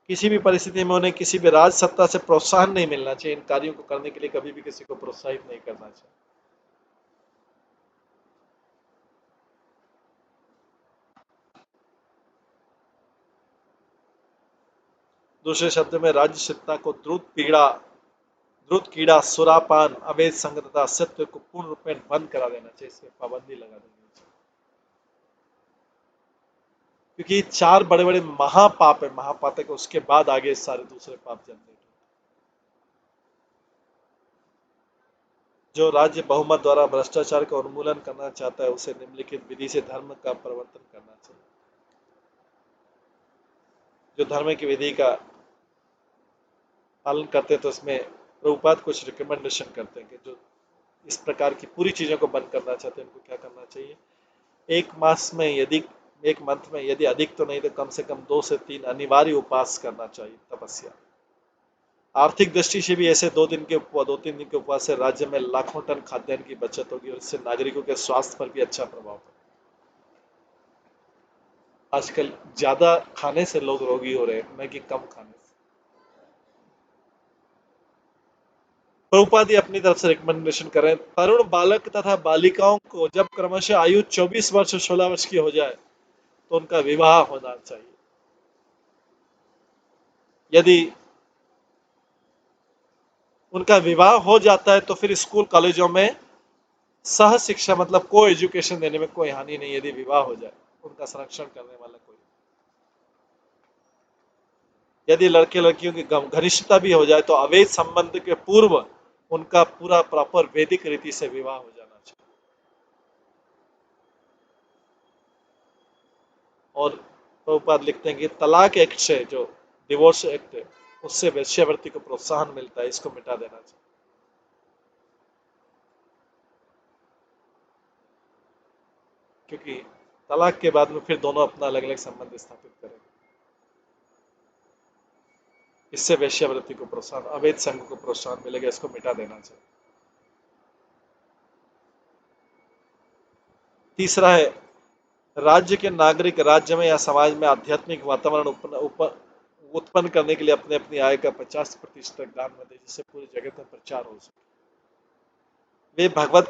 किसी भी परिस्थिति में उन्हें किसी भी राज सत्ता से प्रोत्साहन नहीं मिलना चाहिए। इन कार्यों को करने के लिए कभी भी किसी को प्रोत्साहित नहीं करना चाहिए। दूसरे शब्द में राज्य सत्ता को द्रुत कीड़ा, सुरापान, अवैध संग तथा असत्य को पूर्ण रूप में बंद करा देना चाहिए, इसमें पाबंदी लगा देनी चाहिए, क्योंकि चार बड़े बड़े महापाप है, महापातक, उसके बाद आगे सारे दूसरे पाप जनरेट। जो राज्य बहुमत द्वारा भ्रष्टाचार का उन्मूलन करना चाहता है, उसे निम्नलिखित विधि से धर्म का प्रवर्तन करना चाहिए। जो धर्म की विधि का पालन करते हैं, तो उसमें प्रभुपाद कुछ रिकमेंडेशन करते हैं कि जो इस प्रकार की पूरी चीजों को बंद करना चाहते हैं उनको क्या करना चाहिए। एक मंथ में यदि अधिक तो नहीं तो कम से कम 2 से 3 अनिवार्य उपवास करना चाहिए, तपस्या। आर्थिक दृष्टि से भी ऐसे 2-3 दिन के उपवास से राज्य में लाखों टन खाद्यान्न की बचत होगी और इससे नागरिकों के स्वास्थ्य पर भी अच्छा प्रभाव पड़ेगा। आजकल ज्यादा खाने से लोग रोगी हो रहे हैं, न कि कम खाने से। प्रभुपाद अपनी तरफ से रिकमेंडेशन करें, तरुण बालक तथा बालिकाओं को जब क्रमशः आयु 24 वर्ष और 16 वर्ष की हो जाए तो उनका विवाह होना चाहिए। यदि उनका विवाह हो जाता है तो फिर स्कूल कॉलेजों में सह शिक्षा मतलब को एजुकेशन देने में कोई हानि नहीं, यदि विवाह हो जाए, उनका संरक्षण करने वाला कोई। यदि लड़के लड़कियों की घनिष्ठता भी हो जाए तो अवैध संबंध के पूर्व उनका पूरा प्रॉपर वैदिक रीति से विवाह हो जाना चाहिए। और प्रभुपाद लिखते हैं कि तलाक एक्ट से, जो डिवोर्स एक्ट है, उससे वेश्यावृत्ति को प्रोत्साहन मिलता है, इसको मिटा देना चाहिए। क्योंकि तलाक के बाद में फिर दोनों अपना अलग अलग संबंध स्थापित करें। इससे वेश्यावृत्ति को प्रोत्साहन, अवैध संघ को प्रोत्साहन मिलेगा, इसको मिटा देना चाहिए। तीसरा है, राज्य के नागरिक राज्य में या समाज में आध्यात्मिक वातावरण उत्पन्न करने के लिए अपने अपनी आय का 50% दान में दे, जिससे पूरी जगत में प्रचार हो सके। वे भगवत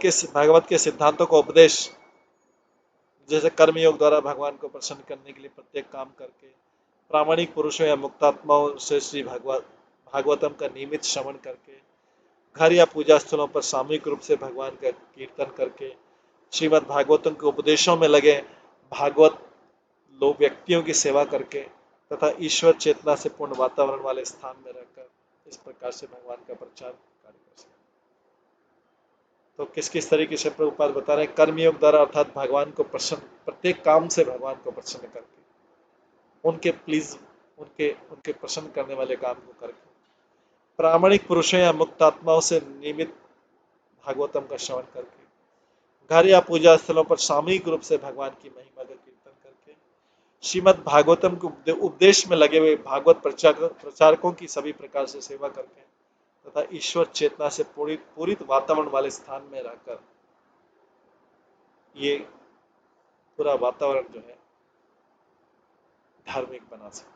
के सिद्धांतों का उपदेश, जैसे कर्मयोग द्वारा भगवान को प्रसन्न करने के लिए प्रत्येक काम करके, प्रामाणिक पुरुषों या मुक्तात्माओं से श्री भागवतम का नियमित श्रवण करके, घर या पूजा स्थलों पर सामूहिक रूप से भगवान का कीर्तन करके, श्रीमद् भागवतम के उपदेशों में लगे भागवत लोग व्यक्तियों की सेवा करके तथा ईश्वर चेतना से पूर्ण वातावरण वाले स्थान में रहकर इस प्रकार से भगवान का प्रचार कार्य कर सकते। तो किस किस तरीके से प्रभुपाद बता रहे हैं, कर्मयोग द्वारा अर्थात भगवान को प्रसन्न, प्रत्येक काम से भगवान को प्रसन्न करके, उनके प्लीज उनके उनके प्रसन्न करने वाले काम को करके, प्रामाणिक पुरुषों या मुक्त आत्माओं से नियमित भागवतम का श्रवण करके, घर या पूजा स्थलों पर सामूहिक रूप से भगवान की महिमा का कीर्तन करके, श्रीमद् भागवतम के उपदेश में लगे हुए भागवत प्रचारकों की सभी प्रकार से सेवा करके तथा ईश्वर चेतना से पूरित वातावरण वाले स्थान में रहकर ये पूरा वातावरण जो है धार्मिक बना सकते।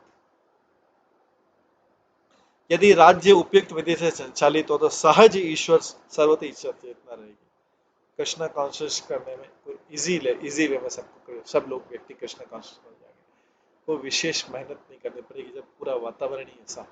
यदि राज्य उपयुक्त विधि से संचालित हो तो सहज ईश्वर सर्वत्र ईश्वर चेतना रहेगी। कृष्णा कॉन्शियस करने में कोई इजी वे में सब लोग व्यक्ति कृष्णा कॉन्शियस हो जाएंगे, कोई विशेष मेहनत नहीं करनी पड़ेगी जब पूरा वातावरण ही ऐसा।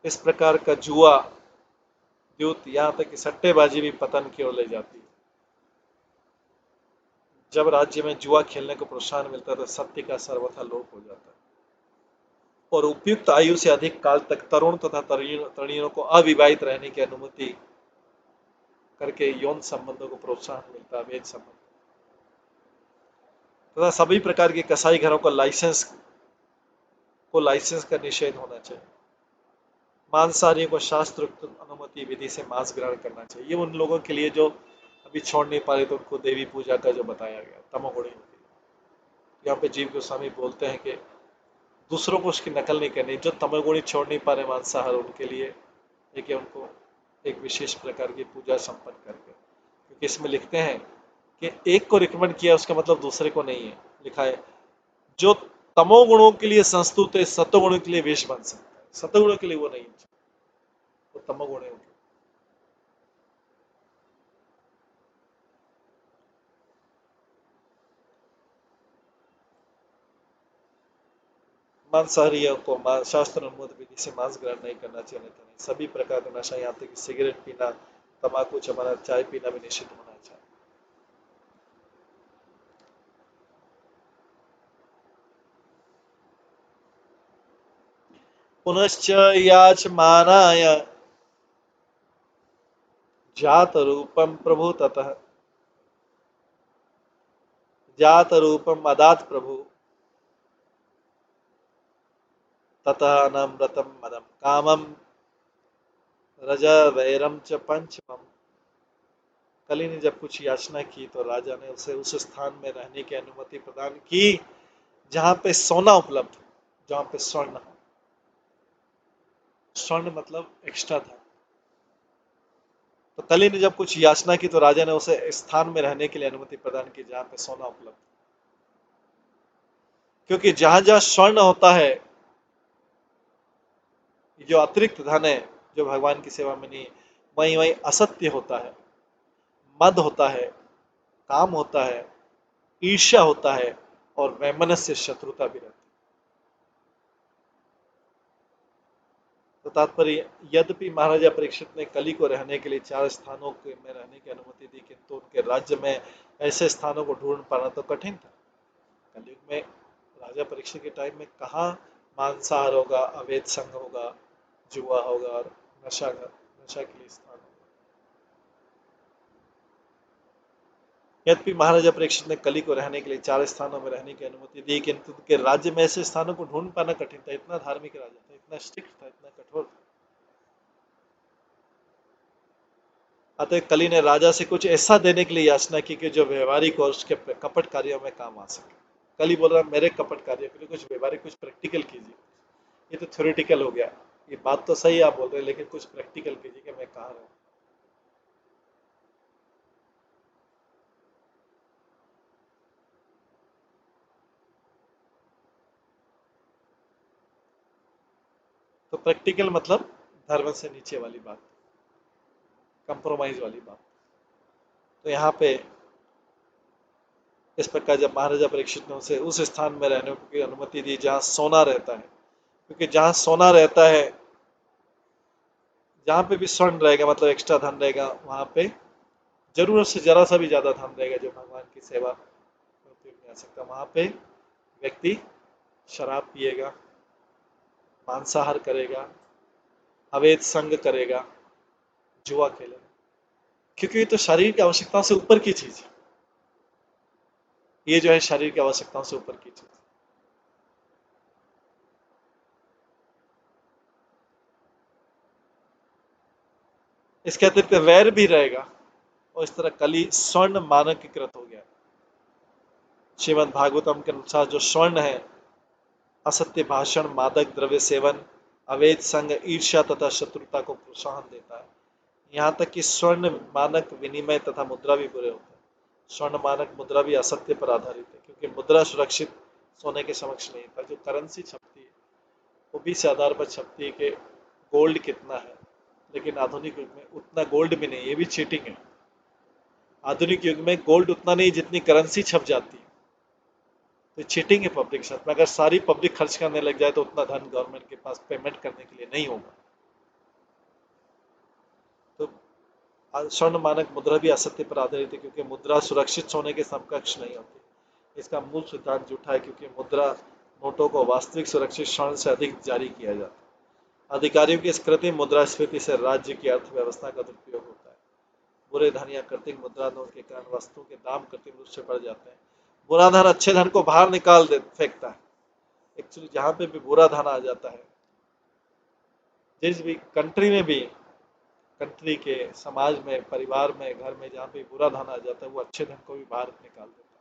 इस प्रकार का जुआ द्यूत, यहाँ तक कि सट्टेबाजी भी पतन की ओर ले जाती है। जब राज्य में जुआ खेलने को प्रोत्साहन मिलता है तो सत्य का सर्वथा लोप हो जाता है और उपयुक्त आयु से अधिक काल तक तरुण तथा तरुणियों को अविवाहित रहने की अनुमति करके यौन संबंधों को प्रोत्साहन मिलता है, अवैध संबंध तथा सभी प्रकार के कसाई घरों को लाइसेंस का निषेध होना चाहिए। मांसाहारियों को शास्त्रोक्त अनुमति विधि से मांस ग्रहण करना चाहिए। ये उन लोगों के लिए जो अभी छोड़ नहीं पा रहे तो उनको देवी पूजा का जो बताया गया तमोगुणी होती है। यहाँ पे जीव गोस्वामी बोलते हैं कि दूसरों को उसकी नकल नहीं करनी, जो तमोगुणी छोड़ नहीं पा रहे मांसाहार उनके लिए एक उनको एक विशेष प्रकार की पूजा संपन्न करके, क्योंकि इसमें लिखते हैं कि एक को रिकमेंड किया उसका मतलब दूसरे को नहीं है। लिखा है जो तमोगुणों के लिए संस्तुत है सतोगुणों के लिए वेश बन सकता है, सतोगुणों के लिए वो नहीं, वो तमोगुण है। मांसाहारियों को शास्त्र अनुमोदित विधि से मांस ग्रहण नहीं करना चाहिए, नहीं तो सभी प्रकार का नशा, यहाँ तक कि सिगरेट पीना, तंबाकू चबाना, चाय पीना भी निषिद्ध होना चाहिए। पुनश्च याचमानाय जात रूपम प्रभु ततः जात रूपम अदात प्रभु ततः अनम्रतम मदम कामम रज वैरम च पंचमम। कली ने जब कुछ याचना की तो राजा ने उसे उस स्थान में रहने की अनुमति प्रदान की जहां पे सोना उपलब्ध, जहां पे स्वर्ण हो। स्वर्ण मतलब एक्स्ट्रा था। तो कली ने जब कुछ याचना की तो राजा ने उसे स्थान में रहने के लिए अनुमति प्रदान की जहां पे सोना उपलब्ध, क्योंकि जहां जहां स्वर्ण होता है, जो अतिरिक्त धन है जो भगवान की सेवा में नहीं, वहीं वहीं असत्य होता है, मद होता है, काम होता है, ईर्ष्या होता है और वैमनस्य शत्रुता भी रहती है। तो तात्पर्य, यद्यपि महाराजा परीक्षित ने कली को रहने के लिए 4 स्थानों में रहने की अनुमति दी, किंतु उनके राज्य में ऐसे स्थानों को ढूंढ पाना तो कठिन था। कलयुग में राजा परीक्षित के टाइम में कहाँ मांसाहार होगा, अवैध संघ होगा, जुआ होगा और नशा के लिए स्थान होगा। यद्यपि महाराजा परीक्षित ने कली को रहने के लिए 4 स्थानों में रहने की अनुमति दी, किंतु उनके राज्य में ऐसे स्थानों को ढूंढ पाना कठिन था। इतना धार्मिक राजा था, इतना स्ट्रिक्ट था, इतना कठोर था। अतः कली ने राजा से कुछ ऐसा देने के लिए याचना की कि जो व्यवहारिक और उसके कपट कार्यों में काम आ सके। कली बोल रहा मेरे कपट कार्यों के लिए कुछ व्यवहारिक, कुछ प्रैक्टिकल कीजिए। ये तो थ्योरेटिकल हो गया। ये बात तो सही आप बोल रहे हैं, लेकिन कुछ प्रैक्टिकल कीजिए कि मैं कहाँ रहूं। तो प्रैक्टिकल मतलब धर्म से नीचे वाली बात, कंप्रोमाइज वाली बात। तो यहाँ पे इस प्रकार जब महाराजा परीक्षित ने उसे उस स्थान में रहने की अनुमति दी जहाँ सोना रहता है, क्योंकि जहाँ सोना रहता है, जहाँ पे भी स्वर्ण रहेगा मतलब एक्स्ट्रा धन रहेगा, वहां पे जरूरत से जरा सा भी ज्यादा धन रहेगा जो भगवान की सेवा में उपयोग नहीं आ सकता। वहां पे व्यक्ति शराब पिएगा, मांसाहार करेगा, अवैध संग करेगा, जुआ खेलेगा, क्योंकि ये तो शरीर की आवश्यकताओं से ऊपर की चीज है। ये जो है शरीर की आवश्यकताओं से ऊपर की चीज। इसके अतिरिक्त वैर भी रहेगा, और इस तरह कली स्वर्ण मानकीकृत हो गया। श्रीमद् भागवतम के अनुसार जो स्वर्ण है, असत्य भाषण, मादक द्रव्य सेवन, अवैध संग, ईर्ष्या तथा शत्रुता को प्रोत्साहन देता है। यहाँ तक कि स्वर्ण मानक विनिमय तथा मुद्रा भी बुरे होते हैं। स्वर्ण मानक मुद्रा भी असत्य पर आधारित है, क्योंकि मुद्रा सुरक्षित सोने के समक्ष नहीं था। जो करेंसी छपती है वो भी इस आधार पर छपती है कि गोल्ड कितना है, लेकिन आधुनिक युग में उतना गोल्ड भी नहीं, ये भी चीटिंग है। आधुनिक युग में गोल्ड उतना नहीं जितनी करेंसी छप जाती है। तो चीटिंग है पब्लिक के साथ में। अगर सारी पब्लिक खर्च करने लग जाए तो उतना धन गवर्नमेंट के पास पेमेंट करने के लिए नहीं होगा। तो स्वर्ण मानक मुद्रा भी असत्य पर आधारित है, क्योंकि मुद्रा सुरक्षित सोने के समकक्ष नहीं होती। इसका मूल सिद्धांत झूठा है, क्योंकि मुद्रा नोटों को वास्तविक सुरक्षित स्वर्ण से अधिक जारी किया जाता है। अधिकारियों की इस कृत्रिम मुद्रास्फीति से राज्य की अर्थव्यवस्था का दुरुपयोग होता है। बुरे धन या कृत्रिम मुद्रा नोट के कारण वस्तुओं के दाम कृत्रिम रूप से बढ़ जाते हैं। बुरा धन अच्छे धन को बाहर निकाल दे फेंकता है। एक्चुअली जहां पे भी बुरा धन आ जाता है, जिस भी कंट्री में भी, कंट्री के समाज में, परिवार में, घर में जहाँ पे बुरा धन आ जाता है, वो अच्छे धन को भी बाहर निकाल देता है।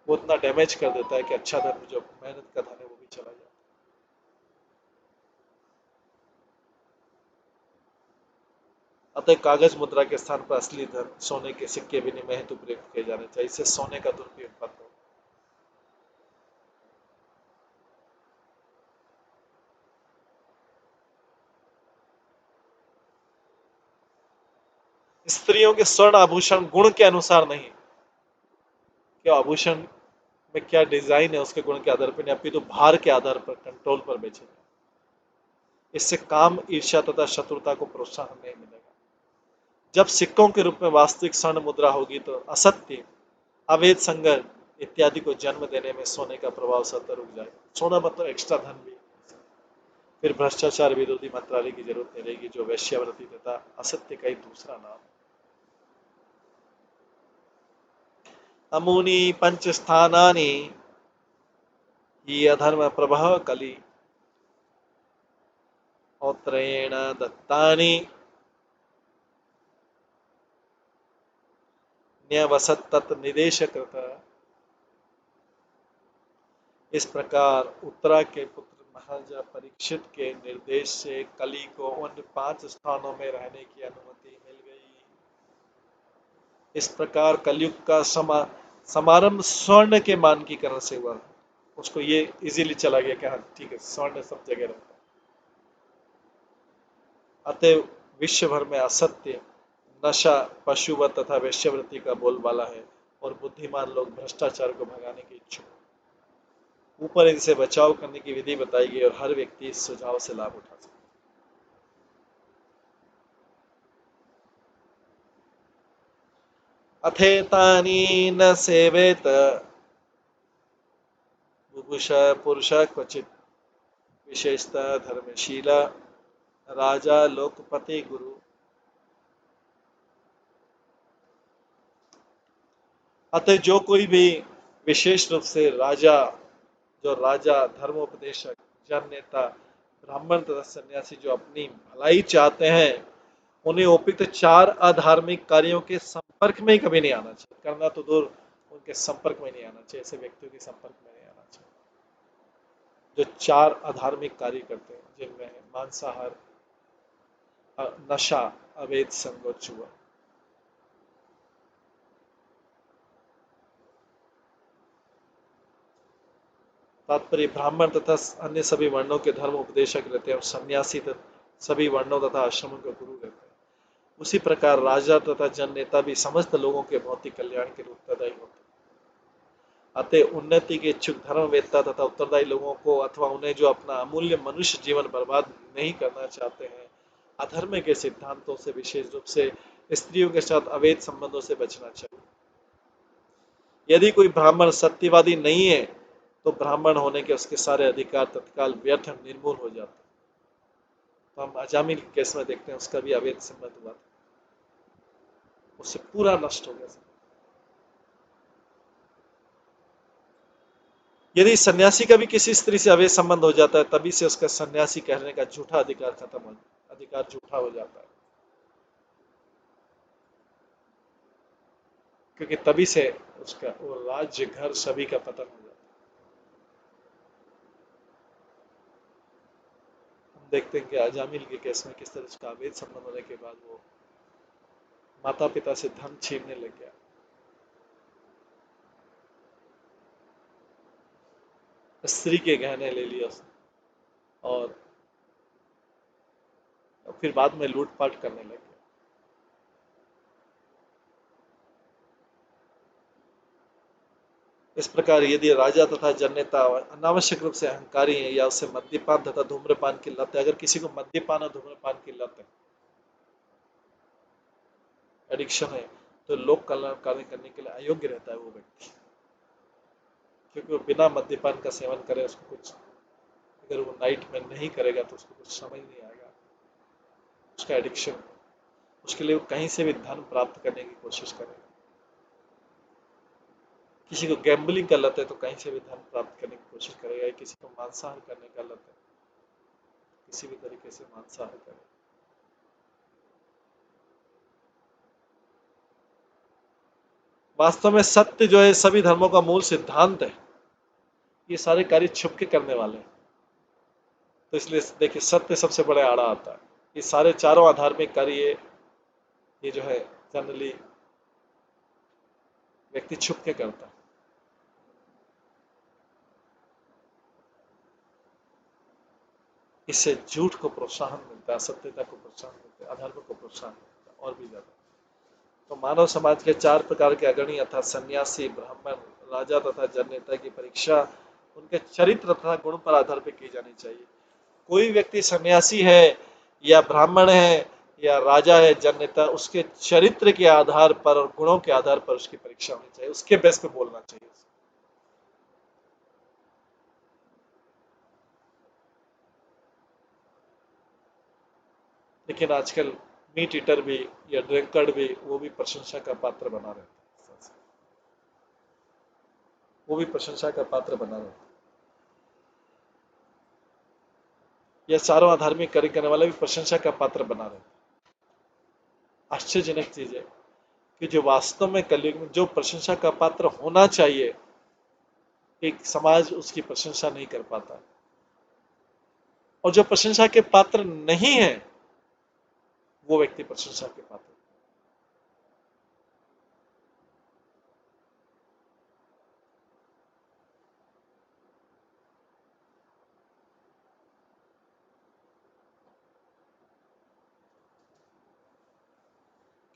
वो उतना डैमेज कर देता है कि अच्छा धन जो मेहनत का धन है वो भी चला जाता है। अतः कागज मुद्रा के स्थान पर असली धन सोने के सिक्के विनिमय हेतु प्रयुक्त किए जाने चाहिए। इससे सोने का दुरुपयोग बंद हो। स्त्रियों के स्वर्ण आभूषण गुण के अनुसार नहीं, क्या आभूषण में क्या डिजाइन है उसके गुण के आधार पर नहीं, अपितु भार के आधार पर, कंट्रोल पर बेचे जाए। इससे काम, ईर्ष्या तथा शत्रुता को प्रोत्साहन नहीं मिलेगा। जब सिक्कों के रूप में वास्तविक स्वर्ण मुद्रा होगी तो असत्य, अवैध संघर्ष इत्यादि को जन्म देने में सोने का प्रभाव सतह रुक जाएगा। सोना मतलब एक्स्ट्रा धन भी। फिर भ्रष्टाचार विरोधी मंत्रालय की जरूरत नहीं रहेगी, जो वैश्यावृत्ति तथा असत्य का ही दूसरा नाम। अमूनि पंच स्थानानि ही अधर्म प्रभाव कली औत्रेण दत्तानि न्यवसत तत् निदेश कृत। इस प्रकार उत्तरा के पुत्र महाराजा परीक्षित के निर्देश से कली को उन 5 स्थानों में रहने की अनुमति मिल गई। इस प्रकार कलयुग का समारंभ स्वर्ण के मानकीकरण से हुआ। उसको ये इजीली चला गया कि हाँ ठीक है, स्वर्ण सब जगह रहता है। अतः विश्व भर में असत्य, नशा, पशुवत तथा वेश्यावृत्ति का बोलबाला है, और बुद्धिमान लोग भ्रष्टाचार को भगाने के इच्छुक। ऊपर इनसे बचाव करने की विधि बताई गई और हर व्यक्ति इस सुझाव से लाभ उठा सकता है। अथेतानि न सेवेत बुभुष पुरुष क्वचित, विशेषतः धर्मशीला राजा लोकपति गुरु। अतः जो कोई भी विशेष रूप से राजा, जो राजा, धर्मोपदेशक, जन नेता, ब्राह्मण तथा सन्यासी जो अपनी भलाई चाहते हैं, उन्हें उपयुक्त चार अधार्मिक कार्यों के संपर्क में ही कभी नहीं आना चाहिए। करना तो दूर, उनके संपर्क में नहीं आना चाहिए, ऐसे व्यक्तियों के संपर्क में नहीं आना चाहिए जो चार अधार्मिक कार्य करते हैं, जिनमें है मांसाहार, नशा, अवैध संग और जुआ। तात्पर्य ब्राह्मण तथा अन्य सभी वर्णों के धर्म उपदेशक रहते हैं और सन्यासी सभी वर्णों तथा आश्रमों के गुरु रहते हैं। उसी प्रकार राजा तथा जन नेता भी समस्त लोगों के भौतिक कल्याण के लिए उत्तरदायी होते हैं। अतः उन्नति के इच्छुक धर्मवेत्ता तथा उत्तरदायी लोगों को, अथवा उन्हें जो अपना अमूल्य मनुष्य जीवन बर्बाद नहीं करना चाहते हैं, अधर्म के सिद्धांतों से, विशेष रूप से स्त्रियों के साथ अवैध संबंधों से बचना चाहिए। यदि कोई ब्राह्मण सत्यवादी नहीं है तो ब्राह्मण होने के उसके सारे अधिकार तत्काल व्यर्थ निर्मूल हो जाते हैं। तो हम अजामिल के केस में देखते हैं, उसका भी अवैध संबंध हुआ था, उससे पूरा नष्ट हो गया। यदि सन्यासी का भी किसी स्त्री से अवैध संबंध हो जाता है, तभी से उसका सन्यासी कहने का झूठा अधिकार खत्म हो, अधिकार झूठा हो जाता है, क्योंकि तभी से उसका वो राज्य, घर, सभी का पतन हो जाता है। हम देखते हैं कि अजामिल के केस में किस तरह उसका अवैध संबंध होने के बाद वो माता पिता से धन छीनने लग गया, स्त्री के गहने ले लिए उसने, और फिर बाद में लूटपाट करने लग गया। इस प्रकार यदि राजा तथा जननेता अनावश्यक रूप से अहंकारी है, या उसे मद्यपान तथा धूम्रपान की लत है, अगर किसी को मद्यपान और धूम्रपान की लत है, एडिक्शन है, तो लोक कल्याण कार्य करने के लिए अयोग्य रहता है वो व्यक्ति, क्योंकि वो बिना मद्यपान का सेवन करे, उसको कुछ, अगर वो नाइट में नहीं करेगा तो उसको कुछ समझ नहीं आएगा, उसका एडिक्शन, उसके लिए वो कहीं से भी धन प्राप्त करने की कोशिश करेगा। किसी को गैम्बलिंग का लत है तो कहीं से भी धन प्राप्त करने की कोशिश करेगा, या किसी को मांसाहार करने का लत है, किसी भी तरीके से मांसाहार करे। वास्तव में सत्य जो है सभी धर्मों का मूल सिद्धांत है, ये सारे कार्य छुप के करने वाले हैं। तो इसलिए देखिए, सत्य सबसे बड़े आड़ा आता है। ये सारे चारों आधार्मिक कार्य, ये जो है जनरली व्यक्ति छुप के करता है। इससे झूठ को प्रोत्साहन मिलता है, असत्यता को प्रोत्साहन मिलता है, अधर्म को प्रोत्साहन मिलता है, और भी ज्यादा। तो मानव समाज के चार प्रकार के अग्रणी अर्थात सन्यासी, ब्राह्मण, राजा तथा जननेता की परीक्षा उनके चरित्र तथा गुण पर आधार पर की जानी चाहिए। कोई व्यक्ति सन्यासी है या ब्राह्मण है या राजा है, जननेता, उसके चरित्र के आधार पर और गुणों के आधार पर उसकी परीक्षा होनी चाहिए, उसके बेस पे बोलना चाहिए। लेकिन आजकल मीट ईटर भी या ड्रिंकर भी, वो भी प्रशंसा का पात्र बना रहे हैं, वो भी प्रशंसा का पात्र बना रहे हैं। यह चारों आधार्मिक कार्य करने वाले भी प्रशंसा का पात्र बना रहे हैं। आश्चर्यजनक चीज है कि जो वास्तव में कलयुग में जो प्रशंसा का पात्र होना चाहिए, एक समाज उसकी प्रशंसा नहीं कर पाता, और जो प्रशंसा के पात्र नहीं है वो व्यक्ति प्रशंसा के पात्र।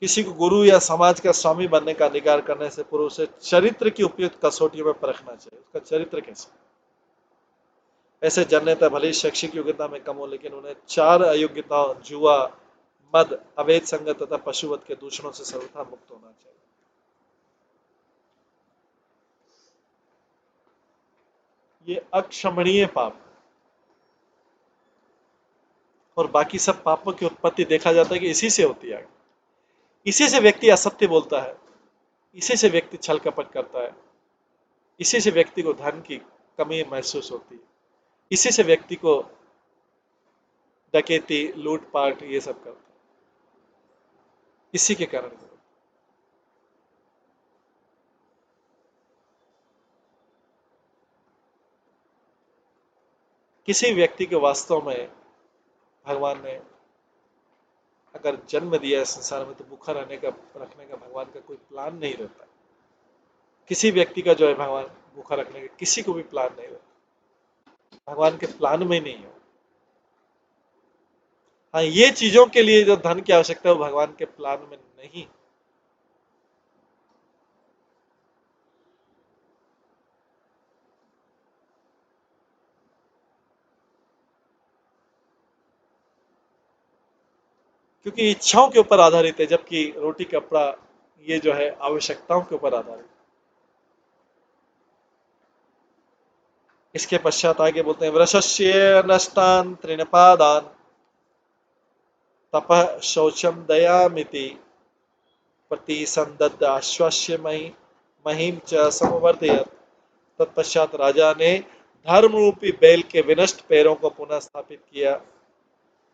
किसी को गुरु या समाज का स्वामी बनने का अधिकार करने से पूर्व उसे चरित्र की उपयुक्त कसौटियों में परखना चाहिए, उसका चरित्र कैसा। ऐसे जननेता भले ही शैक्षिक योग्यता में कम हो, लेकिन उन्हें चार अयोग्यताओं, जुआ, मद, अवैध संगत तथा पशुवध के दूषणों से सर्वथा मुक्त होना चाहिए। ये अक्षमणीय पाप, और बाकी सब पापों की उत्पत्ति देखा जाता है कि इसी से होती है। इसी से व्यक्ति असत्य बोलता है, इसी से व्यक्ति छल कपट करता है, इसी से व्यक्ति को धन की कमी महसूस होती है, इसी से व्यक्ति को डकैती लूटपाट ये सब करता है, इसी के कारण। किसी व्यक्ति को वास्तव में भगवान ने अगर जन्म दिया है संसार में, तो भूखा रहने का रखने का भगवान का कोई प्लान नहीं रहता। किसी व्यक्ति का जो है भगवान भूखा रखने का किसी को भी प्लान नहीं रहता, भगवान के प्लान में नहीं हो। हाँ, ये चीजों के लिए जो धन की आवश्यकता है वो भगवान के प्लान में नहीं। क्योंकि इच्छाओं के ऊपर आधारित है, जबकि रोटी कपड़ा ये जो है आवश्यकताओं के ऊपर आधारित है। इसके पश्चात आगे बोलते हैं, वृषस्य नष्टान तृणपादान तपः शौचम दयामिति प्रतिसंदद्ध आश्वास्य महीम च समवर्धयत्। तत्पश्चात राजा ने धर्म रूपी बैल के विनष्ट पैरों को पुनः स्थापित किया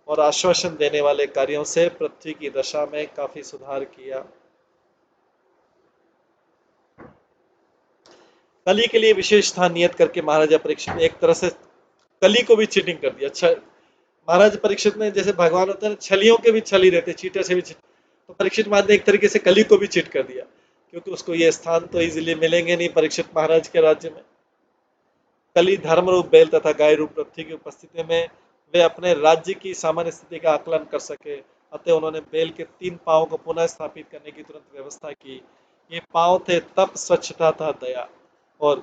और आश्वासन देने वाले कार्यों से पृथ्वी की दशा में काफी सुधार किया। कली के लिए विशेष स्थान नियत करके महाराजा परीक्षित ने एक तरह से कली को भी चीटिंग कर दिया। अच्छा, महाराज परीक्षित ने, जैसे भगवान होते हैं छलियों के भी छली रहते, चीटर से भी चीट, तो परीक्षित महाराज ने एक तरीके से कली को भी चीट कर दिया, क्योंकि उसको ये स्थान तो इजीली मिलेंगे नहीं परीक्षित महाराज के राज्य में। कली धर्म रूप बैल तथा गाय रूप पृथ्वी की उपस्थिति में वे अपने राज्य की सामान्य स्थिति का आकलन कर सके, अतः उन्होंने बैल के 3 पांवों को पुनः स्थापित करने की तुरंत व्यवस्था की। ये पांव थे तप, स्वच्छता तथा दया, और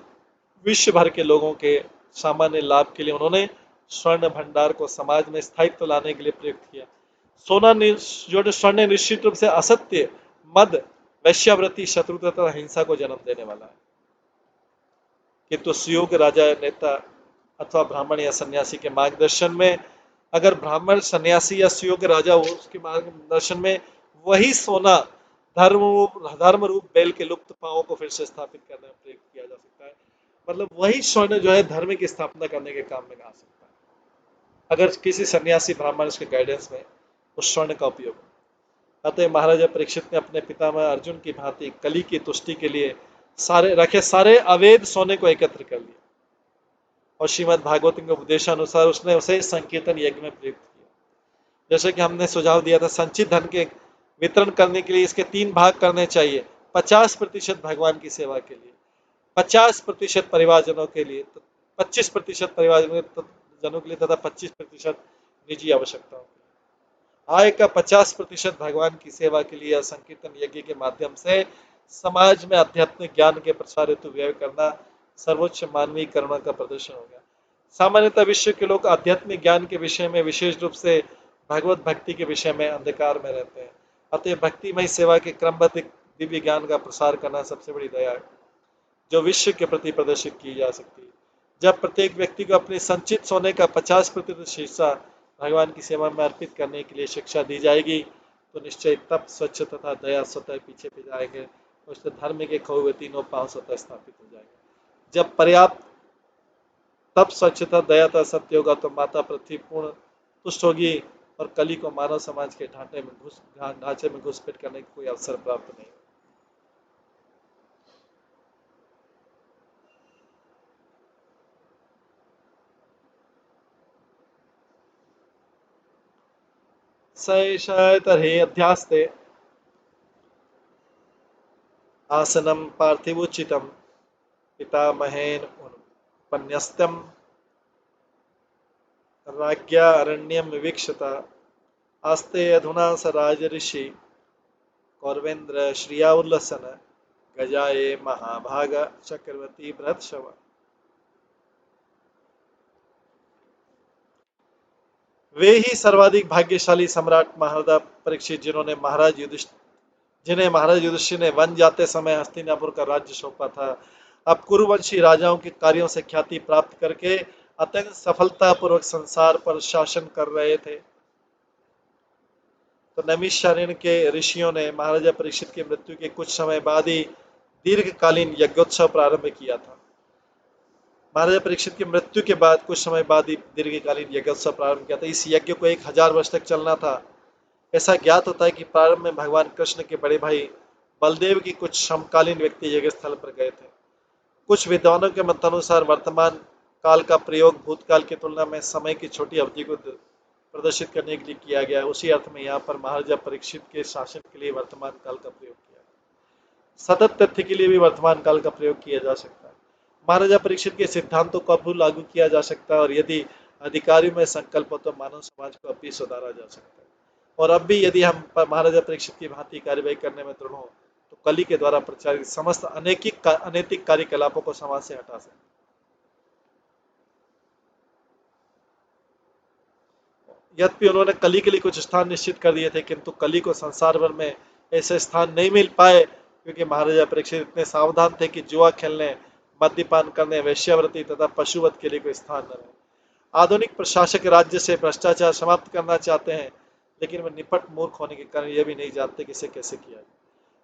विश्व भर के लोगों के सामान्य लाभ के लिए उन्होंने स्वर्ण भंडार को समाज में स्थायित्व लाने के लिए प्रयुक्त किया। सोना जो स्वर्ण निश्चित रूप से असत्य, मद, वैश्यावृत्ति, शत्रुता तथा हिंसा को जन्म देने वाला है। किंतु सुयोग राजा नेता अथवा ब्राह्मण या सन्यासी के मार्गदर्शन में, अगर ब्राह्मण सन्यासी या सुयोग राजा हो, उसके मार्गदर्शन में वही सोना धर्म रूप बैल के लुप्त पांवों को फिर से स्थापित करने में प्रयुक्त किया जा सकता है। मतलब वही स्वर्ण जो है धर्म की स्थापना करने के काम में आ सकता है, अगर किसी सन्यासी ब्राह्मण के गाइडेंस में उस स्वर्ण का उपयोग। अतः महाराजा परीक्षित ने अपने पितामह अर्जुन की भांति कली की तुष्टि के लिए सारे अवैध सोने को एकत्र कर लिया, और श्रीमद् भागवत के उपदेशानुसार उसने उसे संकीर्तन यज्ञ में प्रयुक्त किया। जैसे कि हमने सुझाव दिया था, संचित धन के वितरण करने के लिए इसके 3 भाग करने चाहिए। 50% भगवान की सेवा के लिए, 50% परिवारजनों के लिए, 25% परिवारजनों के लिए तथा 25% निजी आवश्यकताओं के लिए। आय का 50% भगवान की सेवा के लिए संकीर्तन यज्ञ के माध्यम से समाज में आध्यात्मिक ज्ञान के प्रसार हेतु व्यय करना सर्वोच्च मानवीय करुणा का प्रदर्शन हो गया। सामान्यतः विश्व के लोग आध्यात्मिक ज्ञान के विषय में, विशेष रूप से भगवत भक्ति के विषय में अंधकार में रहते हैं। अतः भक्तिमय सेवा के क्रमबद्ध दिव्य ज्ञान का प्रसार करना सबसे बड़ी दया है जो विश्व के प्रति प्रदर्शित की जा सकती है। जब प्रत्येक व्यक्ति को अपने संचित सोने का 50% हिस्सा भगवान की सेवा में अर्पित करने के लिए शिक्षा दी जाएगी, तो निश्चय तप, स्वच्छ तथा दया स्वतः पीछे पे जाएंगे, और उससे धर्म के खोए हुए 3 पांव स्वतः स्थापित हो जाएंगे। जब पर्याप्त तप, स्वच्छता, दया तथा सत्य होगा, तो माता पृथ्वी पूर्ण तुष्ट होगी और कली को मानव समाज के ढांचे में घुसपैठ करने की कोई अवसर प्राप्त नहीं। स तर्हि अध्यास्ते आसनं पार्थिवोचितं पितामहेन उपन्यस्तं राज्ञा अरण्यं विवीक्षता आस्ते अधुना स राजऋषि कौरवेन्द्र श्रिया उल्लसन गजाये महाभाग चक्रवर्ती भृतशव। वे ही सर्वाधिक भाग्यशाली सम्राट महाराजा परीक्षित, जिन्हें महाराज युधिष्ठिर ने वन जाते समय हस्तिनापुर का राज्य सौंपा था, अब कुरुवंशी राजाओं के कार्यों से ख्याति प्राप्त करके अत्यंत सफलतापूर्वक संसार पर शासन कर रहे थे तो नैमिषारण्य के ऋषियों ने महाराजा परीक्षित की मृत्यु के कुछ समय बाद ही दीर्घकालीन यज्ञोत्सव प्रारंभ किया था। महाराजा परीक्षित की मृत्यु के बाद कुछ समय बाद ही दीर्घकालीन यज्ञोत्सव प्रारंभ किया था। इस यज्ञ को 1000 वर्ष तक चलना था। ऐसा ज्ञात होता है कि प्रारंभ में भगवान कृष्ण के बड़े भाई बलदेव की कुछ समकालीन व्यक्ति यज्ञ स्थल पर गए थे। कुछ विद्वानों के मतानुसार वर्तमान काल का प्रयोग भूतकाल की तुलना में समय की छोटी अवधि को प्रदर्शित करने के लिए किया गया है। उसी अर्थ में यहाँ पर महाराजा परीक्षित के शासन के लिए वर्तमान काल का प्रयोग किया है। सतत तथ्य के लिए भी वर्तमान काल का प्रयोग किया जा सकता है। महाराजा परीक्षित के सिद्धांतों को अब लागू किया जा सकता है और यदि अधिकारियों में संकल्प हो तो मानव समाज को अब भी सुधारा जा सकता है। और अब भी यदि हम महाराजा परीक्षित की भांति कार्यवाही करने में दृढ़ हो तो कली के द्वारा प्रचारित समस्त अनैतिक कार्यकलापों को समाज से हटा सकते हैं। यद्यपि उन्होंने कली के लिए कुछ स्थान निश्चित कर दिए थे, किंतु कली को संसार भर में ऐसे स्थान नहीं मिल पाए क्योंकि महाराजा परीक्षित इतने सावधान थे कि जुआ खेलने, मद्यपान करने, वेश्यावृत्ति तथा पशुवध के लिए कोई स्थान न रहे। आधुनिक प्रशासक राज्य से भ्रष्टाचार समाप्त करना चाहते हैं, लेकिन वे निपट मूर्ख होने के कारण यह भी नहीं जानते कि इसे कैसे किया जाए।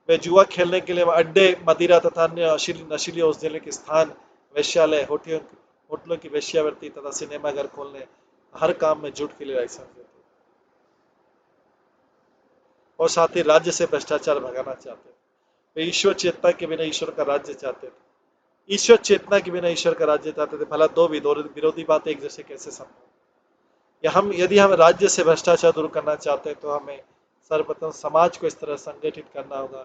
वे जुआ खेलने के लिए अड्डे, मदिरा तथा अन्य नशीली औषधियों के स्थान, वैश्यालय, होटलों की वेश्यावृत्ति तथा सिनेमा घर खोलने, हर काम में जुट के लिए लाइसेंस देते और साथ ही राज्य से भ्रष्टाचार भगाना चाहते थे। वे ईश्वर चेतना के बिना ईश्वर का राज्य चाहते थे। ईश्वर चेतना के बिना ईश्वर का राज्य चाहते थे। भला दो विरोधी बातें एक जैसे कैसे संभव? या यदि हम राज्य से भ्रष्टाचार दूर करना चाहते हैं तो हमें सर्वप्रथम समाज को इस तरह संगठित करना होगा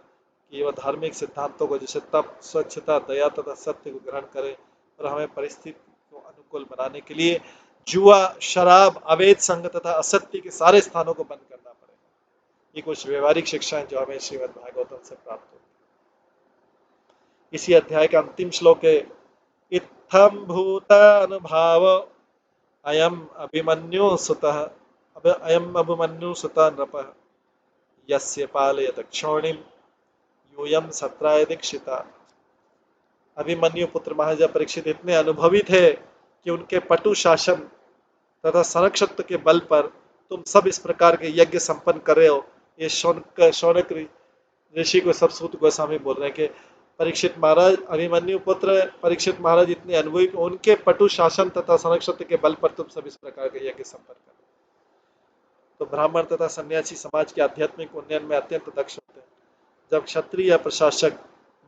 कि वह धार्मिक सिद्धांतों को जैसे तप, स्वच्छता, दया तथा सत्य को ग्रहण करे और हमें परिस्थिति को अनुकूल बनाने के लिए जुआ, शराब, अवैध संघ तथा असत्य के सारे स्थानों को बंद करना पड़ेगा। ये कुछ व्यवहारिक शिक्षाएं जो हमें श्रीमद् भागवतम से प्राप्त होती। इसी अध्याय का अंतिम श्लोक है, इत्थम भूतानुभाव अयम अभिमन्यु सुतः अयम अभिमन्यु सुतः नृपः यस्य पालयत क्षौणिम यूयम सत्राय दीक्षिता। अभिमन्यु पुत्र महाराजा परीक्षित इतने अनुभवी थे कि उनके पटु शासन तथा संरक्षत्व के बल पर तुम सब इस प्रकार के यज्ञ संपन्न कर रहे हो। ये शौनक ऋषि को सब सूत गोस्वामी बोल रहे हैं कि परीक्षित महाराज, अभिमन्यु पुत्र परीक्षित महाराज इतने अनुभवी, उनके पटु शासन तथा संरक्षत्व के बल पर तुम सब इस प्रकार के यज्ञ संपन्न कर रहे हो। तो ब्राह्मण तथा सन्यासी समाज के आध्यात्मिक उन्नयन में अत्यंत दक्ष होते हैं, जब क्षत्रिय या प्रशासक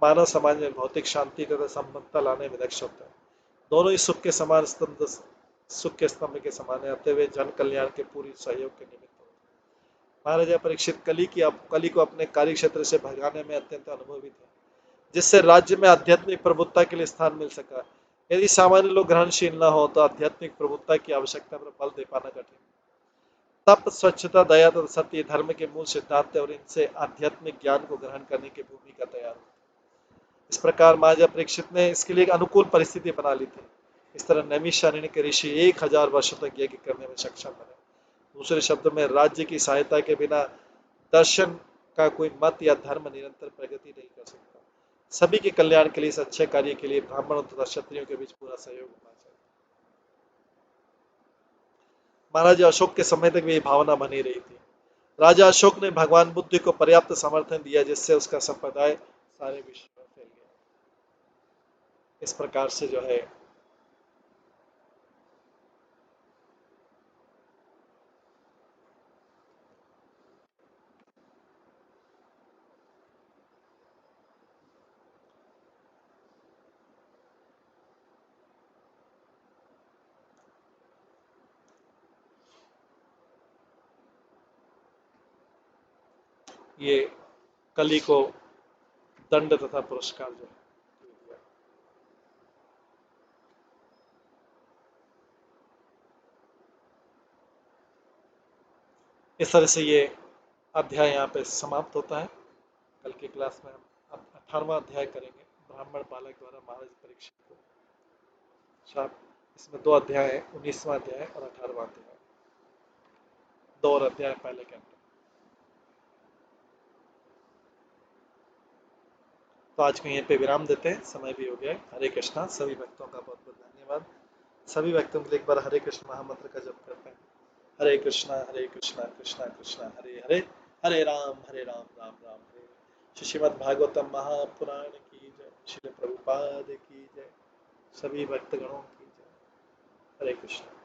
मानव समाज में भौतिक शांति तथा संपन्नता लाने में दक्ष होता है। दोनों ही सुख के समान स्तंभ, सुख के स्तंभ के समान आते हुए जन कल्याण के पूरी सहयोग के निमित्त होते हैं। महाराजा परीक्षित कली को अपने कार्य क्षेत्र से भगाने में अत्यंत अनुभवी थे, जिससे राज्य में आध्यात्मिक प्रभुत्ता के लिए स्थान मिल सका। यदि सामान्य लोग ग्रहणशील न हो तो आध्यात्मिक प्रभुत्ता की आवश्यकता पर बल दे पाना कठिन। तप, स्वच्छता, दया तथा सत्य धर्म के मूल सिद्धांत और इनसे आध्यात्मिक ज्ञान को ग्रहण करने की भूमिका तैयार होती। इस प्रकार महाराजा परीक्षित ने इसके लिए एक अनुकूल परिस्थिति बना ली थी। इस तरह नैमिषारण्य के ऋषि 1000 वर्षों तक यज्ञ करने में सक्षम बने। दूसरे शब्दों में राज्य की सहायता के बिना दर्शन का कोई मत या धर्म निरंतर प्रगति नहीं कर सकता। सभी के कल्याण के लिए, इस अच्छे कार्य के लिए ब्राह्मणों तथा क्षत्रियों के बीच पूरा सहयोग होना चाहिए। महाराजा अशोक के समय तक भी भावना बनी रही थी। राजा अशोक ने भगवान बुद्ध को पर्याप्त समर्थन दिया, जिससे उसका संप्रदाय सारे विश्व में फैल गया। इस प्रकार से जो है ये कली को दंड तथा पुरस्कार जो है दिया। इस तरह से ये अध्याय यहाँ पे समाप्त होता है। कल की क्लास में हम अब 18वां अध्याय करेंगे, ब्राह्मण बालक द्वारा महाराज परीक्षित को शाप। इसमें 2 अध्याय है, 19वां अध्याय और 18वां अध्याय, 2 और अध्याय पहले के अंदर। तो आज को यहीं पे विराम देते हैं, समय भी हो गया है। हरे कृष्णा। सभी भक्तों का बहुत बहुत धन्यवाद। सभी भक्तों के लिए एक बार हरे कृष्ण महामंत्र का जप करते हैं। हरे कृष्णा कृष्णा कृष्णा हरे हरे, हरे राम राम राम हरे। श्रीमद् भागवतम महापुराण की जय। श्रील प्रभुपाद की जय। सभी भक्तगणों की जय। हरे कृष्ण।